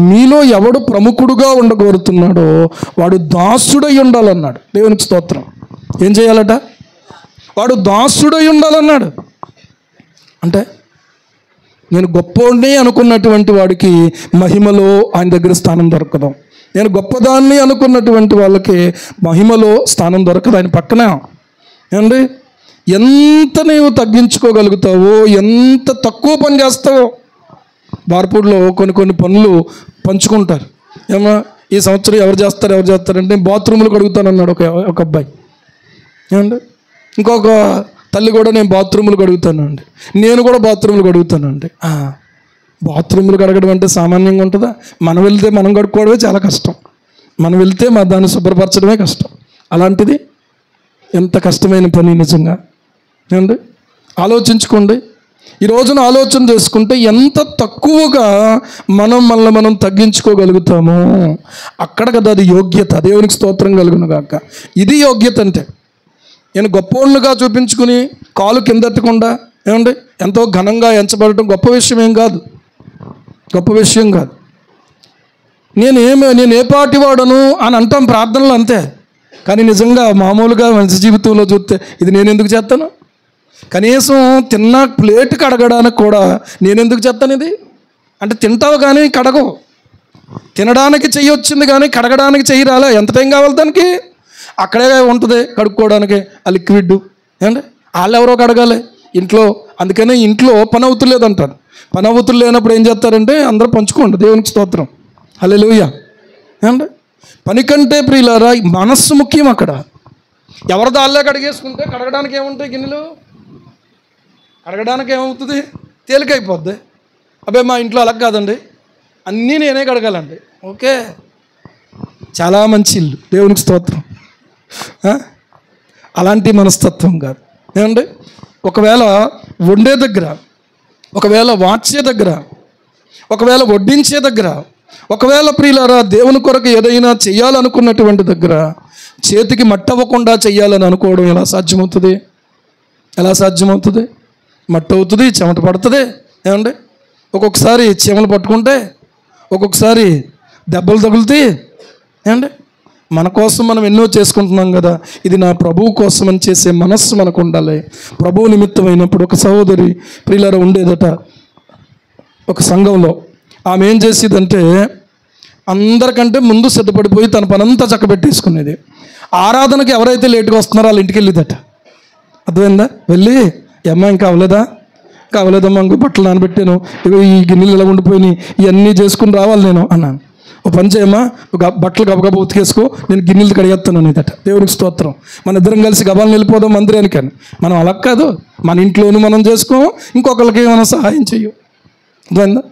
మీలో ఎవడు ప్రముఖుడుగా ఉండగోరుతున్నాడో వాడు దాసుడై ఉండాలన్నాడు. దేవునికి స్తోత్రం. ఏం చేయాలట? వాడు దాసుడై ఉండాలన్నాడు. అంటే నేను గొప్పోడిని అనుకున్నటువంటి వాడికి మహిమలో ఆయన దగ్గర స్థానం దొరకదు. నేను గొప్పదాన్ని అనుకున్నటువంటి వాళ్ళకి మహిమలో స్థానం దొరకదు ఆయన పక్కన. ఏమండి? ఎంత నీవు తగ్గించుకోగలుగుతావో, ఎంత తక్కువ పని చేస్తావో. బార్పూడ్లో కొన్ని పనులు పంచుకుంటారు. ఏమో ఈ సంవత్సరం ఎవరు చేస్తారంటే బాత్రూములు కడుగుతానన్నాడు ఒక అబ్బాయి. ఏమండి? ఇంకొక తల్లి కూడా నేను బాత్రూములు కడుగుతానండి, నేను కూడా బాత్రూములు కడుగుతానండి. బాత్రూములు కడగడం అంటే సామాన్యంగా ఉంటుందా? మనం వెళ్తే మనం కడుక్కోవడమే చాలా కష్టం. మనం వెళ్తే దాన్ని శుభ్రపరచడమే కష్టం. అలాంటిది ఎంత కష్టమైన పని నిజంగా. ఏమండి? ఆలోచించుకోండి. ఈ రోజున ఆలోచన చేసుకుంటే ఎంత తక్కువగా మనం తగ్గించుకోగలుగుతామో అక్కడ కదా అది యోగ్యత. దేవునికి స్తోత్రం కలుగును గాక. ఇది యోగ్యత అంటే. నేను గొప్పోళ్ళుగా చూపించుకుని కాలు కిందెట్టకుండా, ఏమండి, ఎంతో ఘనంగా ఎంచబడటం గొప్ప విషయం ఏం కాదు. గొప్ప విషయం కాదు. నేను ఏ పాటి వాడను అని అంటాం ప్రార్థనలు, అంతే. కానీ నిజంగా మామూలుగా మనిషి జీవితంలో చూస్తే ఇది నేను ఎందుకు చేస్తాను? కనీసం తిన్న ప్లేట్ కడగడానికి కూడా నేను ఎందుకు చేస్తాను ఇది అంటే, తింటావు కానీ కడగవు. తినడానికి చెయ్యి వచ్చింది కానీ కడగడానికి చెయ్యి రాలే. ఎంత టైం కావాలి దానికి? అక్కడే ఉంటుంది కడుక్కోవడానికి ఆ లిక్విడ్. ఏమంటే వాళ్ళు ఎవరో కడగాలి ఇంట్లో. అందుకనే ఇంట్లో పని అవుతులేదంటారు. పని అవుతులు లేనప్పుడు ఏం చేస్తారంటే అందరూ పంచుకోండి, దేవునికి స్తోత్రం, హల్లెలూయా. ఏమంటే పని కంటే ప్రియులారా మనస్సు ముఖ్యం. అక్కడ ఎవరి దాళ్ళే కడిగేసుకుంటే కడగడానికి ఏముంటాయి గిన్నెలు? కడగడానికి ఏమవుతుంది? తేలికైపోద్ది. అబ్బాయి మా ఇంట్లో అలా కాదండి, అన్నీ నేనే కడగాలండి. ఓకే, చాలా మంచి ఇల్లు, దేవునికి స్తోత్రం. అలాంటి మనస్తత్వం కాదు. ఏమండి ఒకవేళ వండే దగ్గర, ఒకవేళ వార్చే దగ్గర, ఒకవేళ వడ్డించే దగ్గర, ఒకవేళ ప్రియులారా దేవుని కొరకు ఏదైనా చెయ్యాలనుకున్నటువంటి దగ్గర చేతికి మట్టవ్వకుండా చెయ్యాలని అనుకోవడం ఎలా సాధ్యమవుతుంది? ఎలా సాధ్యమవుతుంది? మట్టి అవుతుంది, చెమట పడుతుంది. ఏమండి ఒక్కొక్కసారి చీమలు పట్టుకుంటే, ఒక్కొక్కసారి దెబ్బలు తగులుతాయి. ఏమండి మన కోసం మనం ఎన్నో చేసుకుంటున్నాం కదా, ఇది నా ప్రభువు కోసం అని చేసే మనస్సు మనకు ఉండాలి. ప్రభువు నిమిత్తమైనప్పుడు ఒక సహోదరి ప్రియులారా ఉండేదట ఒక సంఘంలో. ఆమె ఏం చేసేదంటే అందరికంటే ముందు సిద్ధపడిపోయి తన పనంతా చక్కబెట్టేసుకునేది. ఆరాధనకి ఎవరైతే లేటుగా వస్తున్నారో వాళ్ళ ఇంటికి వెళ్ళేదట. అర్థమైందా? వెళ్ళి అమ్మ ఇంకా అవ్వలేదా? ఇంకా అవ్వలేదమ్మా, ఇంకో బట్టలు నానబెట్టాను, ఇగో ఈ గిన్నెలు ఇలా ఉండిపోయినాయి, ఇవన్నీ చేసుకుని రావాలి నేను అన్నాను. ఓ పని చేయమ్మా, బట్టలు గబగబా ఉతికేసుకో, నేను గిన్నెలు కడిగేస్తాను అనేదట. దేవునికి స్తోత్రం. మన ఇద్దరం కలిసి గబాలను వెళ్ళిపోదాం మందిరానికి అని. మనం అలా కాదు, మన ఇంట్లోనూ మనం చేసుకో, ఇంకొకరికి మనం సహాయం చెయ్యం. అర్థమైందా?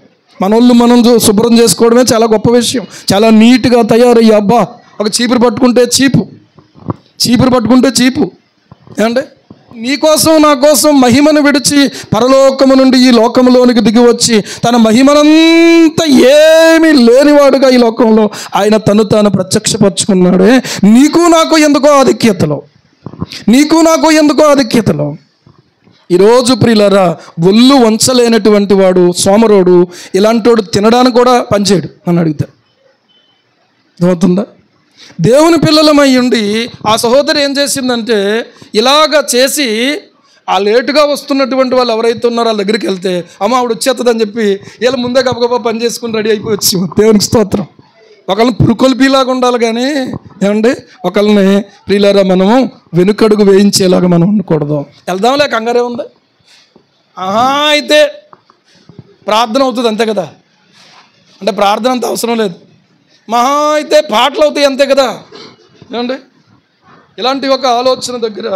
మన వాళ్ళు మనం శుభ్రం చేసుకోవడమే చాలా గొప్ప విషయం. చాలా నీట్గా తయారయ్యి, అబ్బా ఒక చీపురు పట్టుకుంటే చీపు ఏమంటే నీకోసం నా కోసం మహిమను విడిచి పరలోకము నుండి ఈ లోకంలోనికి దిగి వచ్చి తన మహిమనంతా ఏమీ లేనివాడుగా ఈ లోకంలో ఆయన తను తాను ప్రత్యక్షపరుచుకున్నాడే. నీకు నాకు ఎందుకో ఆధిక్యతలో ఈరోజు ప్రియులారా ఒళ్ళు వంచలేనటువంటి వాడు, సోమరోడు, ఇలాంటి వాడు తినడానికి కూడా పనిచేయడు అని అడుగుతాడు. అర్థమవుతుందా? దేవుని పిల్లలమై ఉండి ఆ సహోదరి ఏం చేసిందంటే ఇలాగ చేసి ఆ లేటుగా వస్తున్నటువంటి వాళ్ళు ఎవరైతే ఉన్నారో వాళ్ళ దగ్గరికి వెళ్తే అమ్మ ఆవిడ వచ్చేస్తుందని చెప్పి వీళ్ళు ముందే గబగబా పని చేసుకుని రెడీ అయిపోయి వచ్చి, దేవునికి స్తోత్రం. ఒకళ్ళని పురుకొల్పిలాగా ఉండాలి కానీ ఏమండి ఒకళ్ళని ప్రియులారా మనము వెనుకడుగు వేయించేలాగా మనం ఉండకూడదు. వెళ్దాంలే, కంగారే ఉంది. అయితే ప్రార్థన అవుతుంది అంతే కదా, అంటే ప్రార్థన అంత అవసరం లేదు. మహా అయితే పాటలు అవుతాయి అంతే కదా. ఏమండి ఇలాంటి ఒక ఆలోచన దగ్గర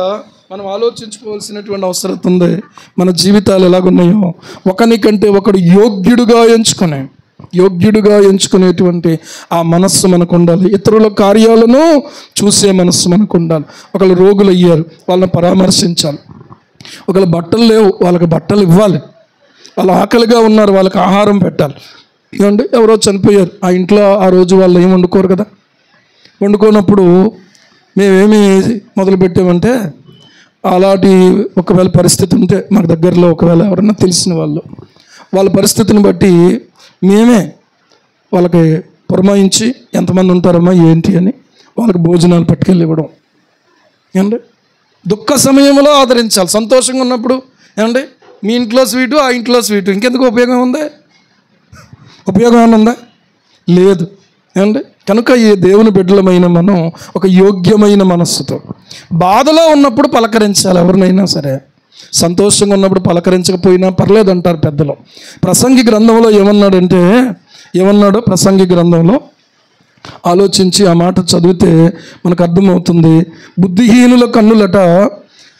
మనం ఆలోచించుకోవాల్సినటువంటి అవసరం ఉంది. మన జీవితాలు ఎలాగున్నాయో ఒకనికంటే ఒకడు యోగ్యుడుగా ఎంచుకునేటువంటి ఆ మనస్సు మనకు ఉండాలి. ఇతరుల కార్యాలను చూసే మనస్సు మనకు ఉండాలి. ఒకళ్ళు రోగులు అయ్యారు, వాళ్ళని పరామర్శించాలి. ఒకళ్ళు బట్టలు లేవు, వాళ్ళకి బట్టలు ఇవ్వాలి. వాళ్ళు ఆకలిగా ఉన్నారు, వాళ్ళకి ఆహారం పెట్టాలి. ఏమండి ఎవరో చనిపోయారు, ఆ ఇంట్లో ఆ రోజు వాళ్ళు ఏం వండుకోరు కదా. వండుకోనప్పుడు మేమేమి మొదలుపెట్టామంటే అలాంటి ఒకవేళ పరిస్థితి ఉంటే మాకు దగ్గరలో ఒకవేళ ఎవరన్నా తెలిసిన వాళ్ళ పరిస్థితిని బట్టి మేమే వాళ్ళకి పురమాయించి ఎంతమంది ఉంటారమ్మా ఏంటి అని వాళ్ళకి భోజనాలు పట్టుకెళ్ళి ఇవ్వడం. ఏమండి దుఃఖ సమయంలో ఆదరించాలి. సంతోషంగా ఉన్నప్పుడు ఏమండి మీ ఇంట్లో స్వీటు, ఆ ఇంట్లో స్వీటు, ఇంకెందుకు ఉపయోగం ఉందా? ఉపయోగం ఏమైనా ఉందా? లేదు. ఏమండి కనుక ఈ దేవుని బిడ్డలమైన మనం ఒక యోగ్యమైన మనస్సుతో బాధలో ఉన్నప్పుడు పలకరించాలి ఎవరినైనా సరే. సంతోషంగా ఉన్నప్పుడు పలకరించకపోయినా పర్లేదు అంటారు పెద్దలు. ప్రసంగి గ్రంథంలో ఏమన్నాడో ప్రసంగి గ్రంథంలో ఆలోచించి ఆ మాట చదివితే మనకు అర్థమవుతుంది. బుద్ధిహీనుల కన్నులట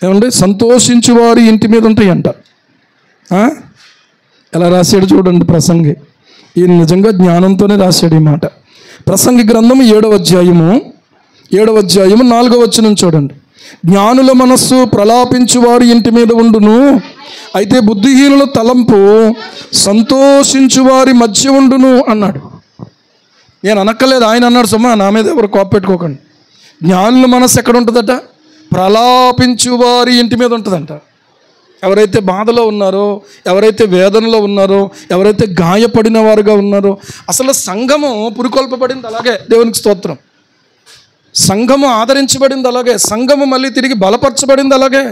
ఏమండి సంతోషించు వారి ఇంటి మీద ఉంటాయంట. ఎలా రాశాడు చూడండి ప్రసంగి. ఈయన నిజంగా జ్ఞానంతోనే రాశాడు ఈ మాట. ప్రసంగి గ్రంథము 7వ అధ్యాయము 4వ వచనం చూడండి. జ్ఞానుల మనస్సు ప్రలాపించు వారి ఇంటి మీద ఉండును, అయితే బుద్ధిహీనుల తలంపు సంతోషించు వారి మధ్య ఉండును అన్నాడు. నేను అనక్కలేదు, ఆయన అన్నాడు. సుమా నా మీద ఎవరు కోపెట్టుకోకండి. జ్ఞానుల మనస్సు ఎక్కడ ఉంటుందట? ప్రలాపించు వారి ఇంటి మీద ఉంటుందంట. ఎవరైతే బాధలో ఉన్నారో, ఎవరైతే వేదనలో ఉన్నారో, ఎవరైతే గాయపడిన వారుగా ఉన్నారో, అసలు సంఘము పురికొల్పబడింది అలాగే. దేవునికి స్తోత్రం. సంఘము ఆదరించబడింది అలాగే. సంఘము మళ్ళీ తిరిగి బలపరచబడింది అలాగే.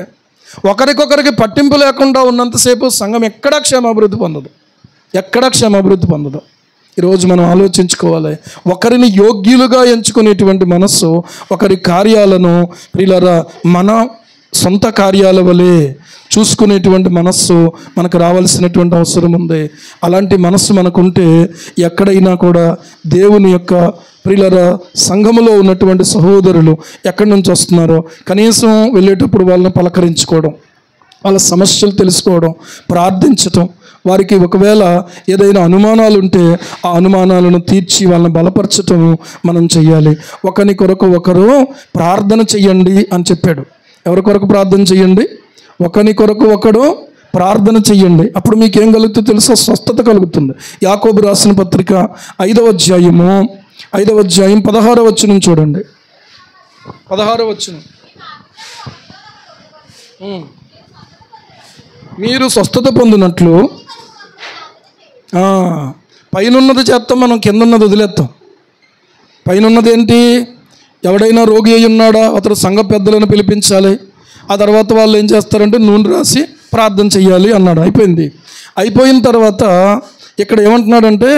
ఒకరికొకరికి పట్టింపు లేకుండా ఉన్నంతసేపు సంఘం ఎక్కడా క్షేమాభివృద్ధి పొందదు, ఎక్కడా క్షేమాభివృద్ధి పొందదు. ఈరోజు మనం ఆలోచించుకోవాలి. ఒకరిని యోగ్యులుగా ఎంచుకునేటువంటి మనస్సు, ఒకరి కార్యాలను ప్రియులారా మన సొంత కార్యాల వలె చూసుకునేటువంటి మనస్సు మనకు రావాల్సినటువంటి అవసరం ఉంది. అలాంటి మనస్సు మనకుంటే ఎక్కడైనా కూడా దేవుని యొక్క ప్రియులారా సంఘములో ఉన్నటువంటి సహోదరులు ఎక్కడి నుంచి వస్తున్నారో కనీసం వెళ్ళేటప్పుడు వాళ్ళని పలకరించుకోవడం, వాళ్ళ సమస్యలు తెలుసుకోవడం, ప్రార్థించటం, వారికి ఒకవేళ ఏదైనా అనుమానాలు ఉంటే ఆ అనుమానాలను తీర్చి వాళ్ళని బలపరచటం మనం చెయ్యాలి. ఒకరి కొరకు ఒకరు ప్రార్థన చెయ్యండి అని చెప్పాడు. ఎవరి కొరకు ప్రార్థన చెయ్యండి? ఒకరి కొరకు ఒకడు ప్రార్థన చెయ్యండి. అప్పుడు మీకేం కలుగుతుందో తెలుసా? స్వస్థత కలుగుతుంది. యాకోబు రాసిన పత్రిక 5వ అధ్యాయము 16వ వచనం చూడండి. 16వ వచనం. మీరు స్వస్థత పొందినట్లు పైనున్నది చేస్తాం, మనం కింద ఉన్నది వదిలేస్తాం. పైనున్నది ఏంటి? ఎవడైనా రోగి అయి ఉన్నాడా అతడు సంఘ పెద్దలను పిలిపించాలి. ఆ తర్వాత వాళ్ళు ఏం చేస్తారంటే నూనె రాసి ప్రార్థన చెయ్యాలి అన్నాడు. అయిపోయిన తర్వాత ఇక్కడ ఏమంటున్నాడంటే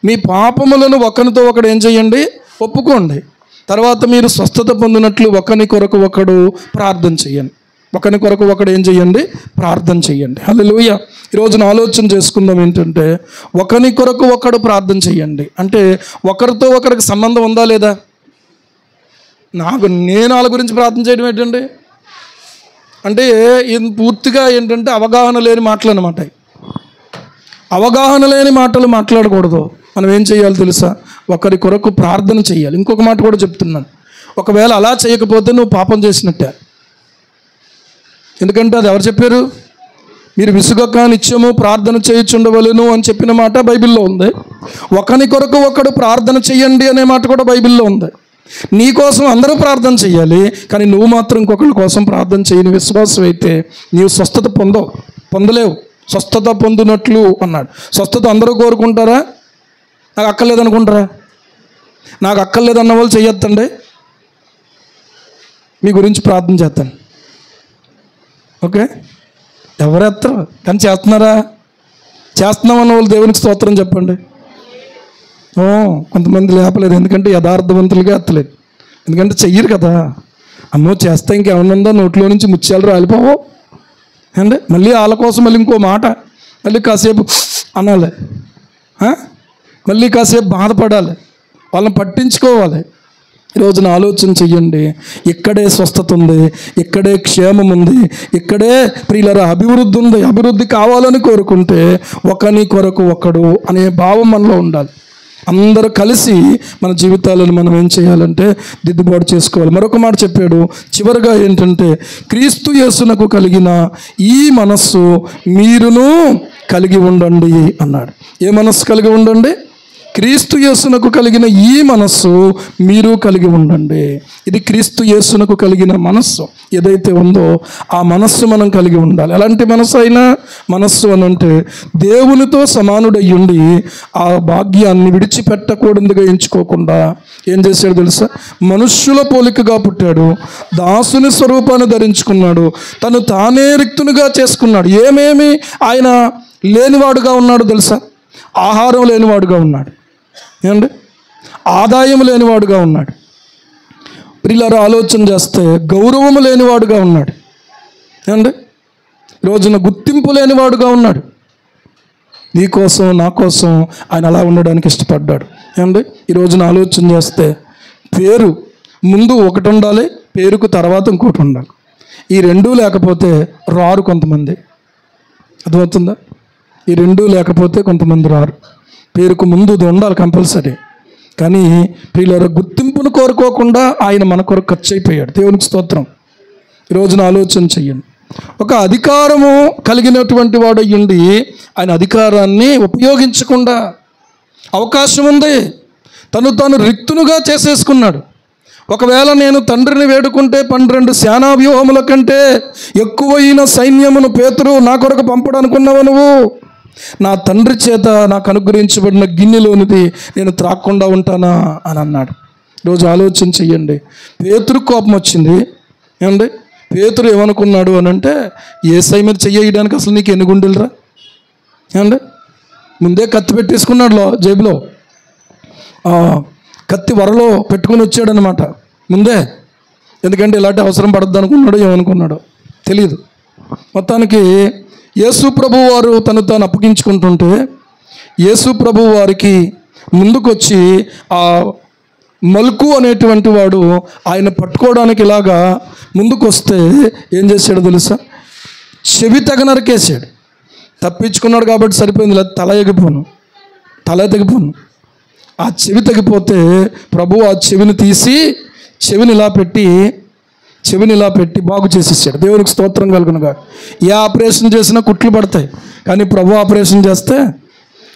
మీ పాపములను ఒకరితో ఒకడు ఏం చెయ్యండి? ఒప్పుకోండి. తర్వాత మీరు స్వస్థత పొందినట్లు ఒకని కొరకు ఒకడు ప్రార్థన చెయ్యండి. ఒకని కొరకు ఒకడు ఏం చెయ్యండి? ప్రార్థన చెయ్యండి. హల్లెలూయా. ఈరోజున ఆలోచన చేసుకుందాం ఏంటంటే ఒకని కొరకు ఒకడు ప్రార్థన చెయ్యండి అంటే ఒకరితో ఒకరికి సంబంధం ఉందా లేదా? నేను వాళ్ళ గురించి ప్రార్థన చేయడం ఏంటండి అంటే పూర్తిగా ఏంటంటే అవగాహన లేని మాటలు అన్నమాట. అవగాహన లేని మాటలు మాట్లాడకూడదు. మనం ఏం చేయాలి తెలుసా? ఒకరి కొరకు ప్రార్థన చేయాలి. ఇంకొక మాట కూడా చెప్తున్నాను, ఒకవేళ అలా చేయకపోతే నువ్వు పాపం చేసినట్టే. ఎందుకంటే అది ఎవరు చెప్పారు? మీరు విసుగక నిత్యము ప్రార్థన చేయుచుండవలెను అని చెప్పిన మాట బైబిల్లో ఉంది. ఒకని కొరకు ఒకడు ప్రార్థన చెయ్యండి అనే మాట కూడా బైబిల్లో ఉంది. నీ కోసం అందరూ ప్రార్థన చెయ్యాలి, కానీ నువ్వు మాత్రం ఇంకొకరి కోసం ప్రార్థన చేయని విశ్వాసం అయితే నీవు స్వస్థత పొందలేవు. స్వస్థత పొందినట్లు అన్నాడు. స్వస్థత అందరూ కోరుకుంటారా? నాకు అక్కర్లేదనుకుంటారా? నాకు అక్కర్లేదన్న వాళ్ళు చెయ్యొద్దండి, మీ గురించి ప్రార్థన చేస్తాను. ఓకే, ఎవరెత్తరు కానీ చేస్తున్నారా? చేస్తున్నామన్న వాళ్ళు దేవునికి స్తోత్రం చెప్పండి. కొంతమంది లేపలేదు, ఎందుకంటే యథార్థవంతులుగా ఎత్తలేదు, ఎందుకంటే చెయ్యరు కదా. అమ్మో చేస్తే ఇంకేమన్నా నోట్లో నుంచి ముత్యాలు రాలిపోవు అండి. మళ్ళీ వాళ్ళ కోసం మళ్ళీ ఇంకో మాట, మళ్ళీ కాసేపు అనాలి, మళ్ళీ కాసేపు బాధపడాలి, వాళ్ళని పట్టించుకోవాలి. ఈరోజున ఆలోచన చెయ్యండి. ఇక్కడే స్వస్థత ఉంది, ఇక్కడే క్షేమం ఉంది, ఇక్కడే ప్రియులారా అభివృద్ధి ఉంది. అభివృద్ధి కావాలని కోరుకుంటే ఒకని కొరకు ఒకడు అనే భావం మనలో ఉండాలి. అందరూ కలిసి మన జీవితాలను మనం ఏం చేయాలంటే దిద్దుబాటు చేసుకోవాలి. మరొక మాట చెప్పాడు చివరిగా ఏంటంటే క్రీస్తు యేసునకు కలిగిన ఈ మనస్సు మీరును కలిగి ఉండండి అన్నాడు. ఏ మనస్సు కలిగి ఉండండి? క్రీస్తు యేసునకు కలిగిన ఈ మనస్సు మీరు కలిగి ఉండండి. ఇది క్రీస్తు యేసునకు కలిగిన మనస్సు ఏదైతే ఉందో ఆ మనస్సు మనం కలిగి ఉండాలి. ఎలాంటి మనస్సు అయినా మనస్సు అని అంటే దేవునితో సమానుడయ్యుండి ఆ భాగ్యాన్ని విడిచిపెట్టకూడదుగా ఎంచుకోకుండా ఏం చేశాడు తెలుసా? మనుష్యుల పోలికగా పుట్టాడు, దాసుని స్వరూపాన్ని ధరించుకున్నాడు, తను తానే రిక్తునిగా చేసుకున్నాడు. ఏమేమి ఆయన లేనివాడుగా ఉన్నాడు తెలుసా? ఆహారం లేనివాడుగా ఉన్నాడు, ఏమండి, ఆదాయం లేనివాడుగా ఉన్నాడు, ప్రియులారా ఆలోచన చేస్తే గౌరవము లేనివాడుగా ఉన్నాడు, ఏమండి, రోజున గుర్తింపు లేనివాడుగా ఉన్నాడు. నీ కోసం నా కోసం ఆయన అలా ఉండడానికి ఇష్టపడ్డాడు. ఏమండి, ఈ రోజున ఆలోచన చేస్తే పేరు ముందు ఒకటి ఉండాలి, పేరుకు తర్వాత ఇంకోటి ఉండాలి. ఈ రెండూ లేకపోతే రారు కొంతమంది. అర్థమవుతుందా? ఈ రెండూ లేకపోతే కొంతమంది రారు. పేరుకు ముందు ఇది ఉండాలి కంపల్సరీ. కానీ ప్రియులారా గుర్తింపును కోరుకోకుండా ఆయన మన కొరకు ఖర్చు అయిపోయాడు. దేవునికి స్తోత్రం. ఈ రోజున ఆలోచన చెయ్యండి. ఒక అధికారము కలిగినటువంటి వాడు అయ్యుండి ఆయన అధికారాన్ని ఉపయోగించకుండా అవకాశం ఉంది, తాను రిక్తునుగా చేసేసుకున్నాడు. ఒకవేళ నేను తండ్రిని వేడుకుంటే 12 సేనా వ్యూహముల కంటే ఎక్కువైన సైన్యమును పేతురు నా కొరకు పంపడనుకున్నావు నువ్వు. నా తండ్రి చేత నాకు అనుగ్రహించబడిన గిన్నెలోనిది నేను త్రాక్కుండా ఉంటానా అని అన్నాడు. రోజు ఆలోచన చెయ్యండి. పేతురు కోపం వచ్చింది ఏమండి. పేతురు ఏమనుకున్నాడు అని అంటే, యేసయ్య మీద చెయ్యడానికి అసలు నీకు ఎన్ని గుండెలురా ఏమండి. ముందే కత్తి పెట్టేసుకున్నాడు జేబులో, కత్తి వరలో పెట్టుకుని వచ్చాడనమాట ముందే. ఎందుకంటే ఇలాంటి అవసరం పడద్దు అనుకున్నాడో ఏమనుకున్నాడో తెలియదు. మొత్తానికి యేసు ప్రభువు వారు తను తాను అప్పగించుకుంటుంటే యేసు ప్రభువు వారికి ముందుకొచ్చి ఆ మల్కు అనేటువంటి వాడు ఆయన పట్టుకోవడానికి ఇలాగా ముందుకు వస్తే ఏం చేశాడో తెలుసా? చెవి తెగ నరికేసాడు. తప్పించుకున్నాడు కాబట్టి సరిపోయింది, లేదా తల తెగిపోను. ఆ చెవి తెగిపోతే ప్రభు ఆ చెవిని తీసి చెవిని ఇలా పెట్టి బాగు చేసేసాడు. దేవునికి స్తోత్రం కలుగునుగా. ఏ ఆపరేషన్ చేసినా కుట్లు పడతాయి, కానీ ప్రభు ఆపరేషన్ చేస్తే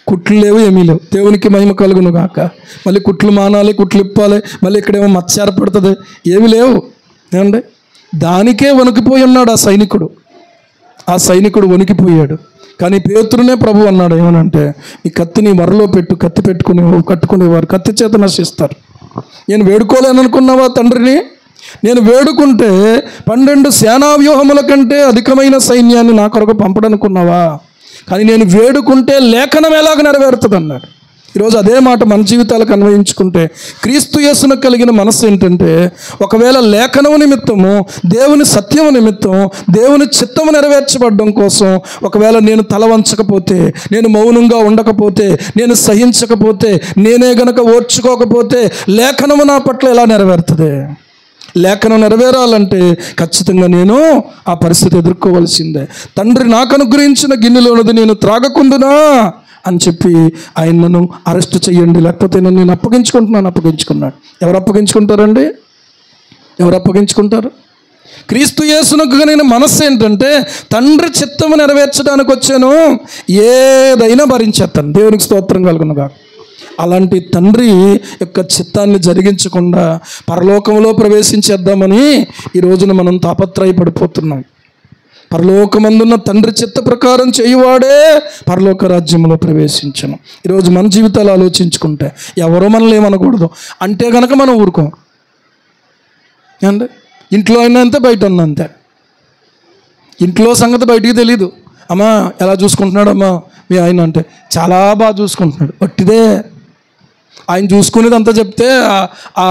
కుట్లు లేవు, ఏమీ లేవు. దేవునికి మహిమ కలుగును గాక. మళ్ళీ కుట్లు మానాలి, కుట్లు ఇప్పాలి, మళ్ళీ ఇక్కడేమో మచ్చ ఏర్పడుతుంది, ఏమి లేవు ఏమండి. దానికే వణికిపోయి ఉన్నాడు ఆ సైనికుడు వణికిపోయాడు. కానీ పేతురునే ప్రభు అన్నాడు ఏమనంటే, ఈ కత్తిని వరలో పెట్టు, కత్తి కట్టుకునేవారు కత్తి చేత నశిస్తారు. నేను వేడుకోలేననుకున్నావా తండ్రిని? నేను వేడుకుంటే 12 సేనా వ్యూహముల కంటే అధికమైన సైన్యాన్ని నా కొరకు పంపడనుకున్నావా? కానీ నేను వేడుకుంటే లేఖనం ఎలాగ నెరవేరుతుంది అన్నాడు. ఈరోజు అదే మాట మన జీవితాలకు అన్వయించుకుంటే క్రీస్తు యేసును కలిగిన మనస్సు ఏంటంటే, ఒకవేళ లేఖనము నిమిత్తము, దేవుని సత్యము నిమిత్తం, దేవుని చిత్తము నెరవేర్చబడడం కోసం ఒకవేళ నేను తల వంచకపోతే, నేను మౌనంగా ఉండకపోతే, నేను సహించకపోతే, నేనే గనక ఓర్చుకోకపోతే లేఖనము నా పట్ల ఎలా నెరవేరుతుంది? లేఖనం నెరవేరాలంటే ఖచ్చితంగా నేను ఆ పరిస్థితి ఎదుర్కోవాల్సిందే. తండ్రి నాకు అనుగ్రహించిన గిన్నెలోనది నేను త్రాగకుందునా అని చెప్పి ఆయన నన్ను అరెస్ట్ చేయండి, లేకపోతే నేను అప్పగించుకున్నాడు. ఎవరు అప్పగించుకుంటారు? క్రీస్తు యేసునకు కలిగిన మనస్సు ఏంటంటే, తండ్రి చిత్తము నెరవేర్చడానికి వచ్చాను, ఏదైనా భరించేస్తాను. దేవునికి స్తోత్రం కలుగునుగా. అలాంటి తండ్రి యొక్క చిత్తాన్ని జరిగించకుండా పరలోకంలో ప్రవేశించేద్దామని ఈ రోజున మనం తాపత్రయపడిపోతున్నాం. పరలోకమందున్న తండ్రి చిత్త ప్రకారం చేయువాడే పరలోక రాజ్యంలో ప్రవేశించను. ఈరోజు మన జీవితాలు ఆలోచించుకుంటే ఎవరో మనల్ని ఏమనకూడదు అంటే కనుక మనం ఊరుకోం. అంటే ఇంట్లో అయినా అంతే, బయట ఉన్నా అంతే. ఇంట్లో సంగతి బయటికి తెలీదు. అమ్మా ఎలా చూసుకుంటున్నాడు అమ్మా మీ ఆయన అంటే, చాలా బాగా చూసుకుంటున్నాడు. వట్టిదే. ఆయన చూసుకునేది అంతా చెప్తే ఆ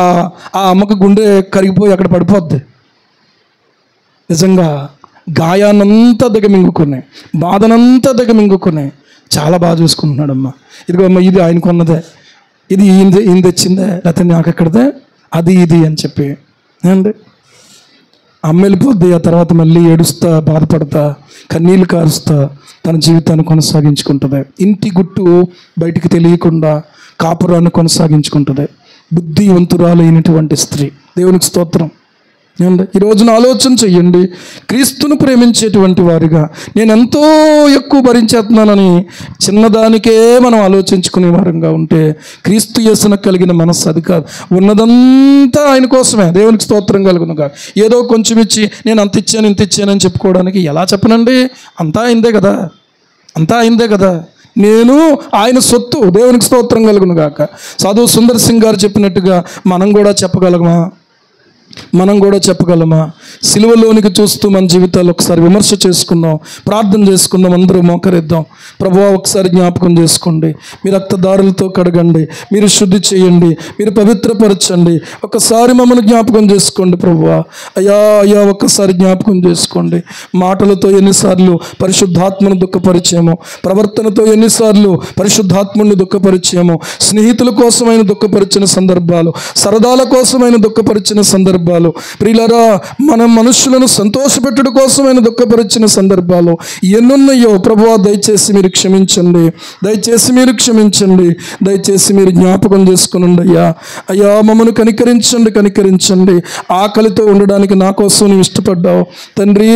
అమ్మకు గుండె కరిగిపోయి అక్కడ పడిపోద్ది. నిజంగా గాయానంతా దిగమింగుకున్నాయి, బాధనంతా దిగమింగుకున్నాయి. చాలా బాగా చూసుకుంటున్నాడమ్మా. ఇదిగో అమ్మ, ఇది ఆయనకు ఉన్నదే, ఇది ఈయన తెచ్చిందే, లేకపోతే నాకు ఎక్కడదే, అది ఇది అని చెప్పి అండి అమ్మ వెళ్ళిపోద్ది. ఆ తర్వాత మళ్ళీ ఏడుస్తా, బాధపడతా, కన్నీళ్ళు కారుస్తా తన జీవితాన్ని కొనసాగించుకుంటుంది. ఇంటి గుట్టు బయటికి తెలియకుండా కాపురాన్ని కొనసాగించుకుంటుంది. బుద్ధివంతురాలైనటువంటి స్త్రీ. దేవునికి స్తోత్రం. ఈ రోజున ఆలోచన చెయ్యండి. క్రీస్తును ప్రేమించేటువంటి వారిగా నేను ఎంతో ఎక్కువ భరించేస్తున్నానని చిన్నదానికే మనం ఆలోచించుకునే వారంగా ఉంటే క్రీస్తు యేసునకు కలిగిన మనస్సు అది కాదు. ఉన్నదంతా ఆయన కోసమే. దేవునికి స్తోత్రం కలుగునుగా. ఏదో కొంచెం ఇచ్చి నేను ఇంత ఇచ్చానని చెప్పుకోవడానికి ఎలా చెప్పనండి? అంతా అయిందే కదా. నేను ఆయన సొత్తు. దేవునికి స్తోత్రం కలుగునుగాక. సాధు సుందర్ సింగ్ గారు చెప్పినట్టుగా మనం కూడా చెప్పగలమా? సిలువలోనికి చూస్తూ మన జీవితాలు ఒకసారి విమర్శ చేసుకుందాం, ప్రార్థన చేసుకుందాం, అందరూ మోకరిద్దాం. ప్రభువా, ఒకసారి జ్ఞాపకం చేసుకోండి. మీరు రక్తదారులతో కడగండి, మీరు శుద్ధి చేయండి, మీరు పవిత్రపరచండి. ఒకసారి మమ్మల్ని జ్ఞాపకం చేసుకోండి ప్రభువా. అయ్యా ఒక్కసారి జ్ఞాపకం చేసుకోండి. మాటలతో ఎన్నిసార్లు పరిశుద్ధాత్మను దుఃఖపరిచామో, ప్రవర్తనతో ఎన్నిసార్లు పరిశుద్ధాత్మని దుఃఖపరిచామో, స్నేహితుల కోసమైన దుఃఖపరిచిన సందర్భాలు, సరదాల కోసమైన దుఃఖపరిచిన సందర్భాలు, ప్రియులారా మన మనుషులను సంతోషపెట్టుడు కోసమైన దుఃఖపరిచిన సందర్భాలు ఎన్నున్నాయో ప్రభువా, దయచేసి మీరు క్షమించండి, దయచేసి మీరు జ్ఞాపకం చేసుకునండి. అయ్యా మమ్మల్ని కనికరించండి. ఆకలితో ఉండడానికి నా కోసం నీవు ఇష్టపడ్డావు తండ్రి.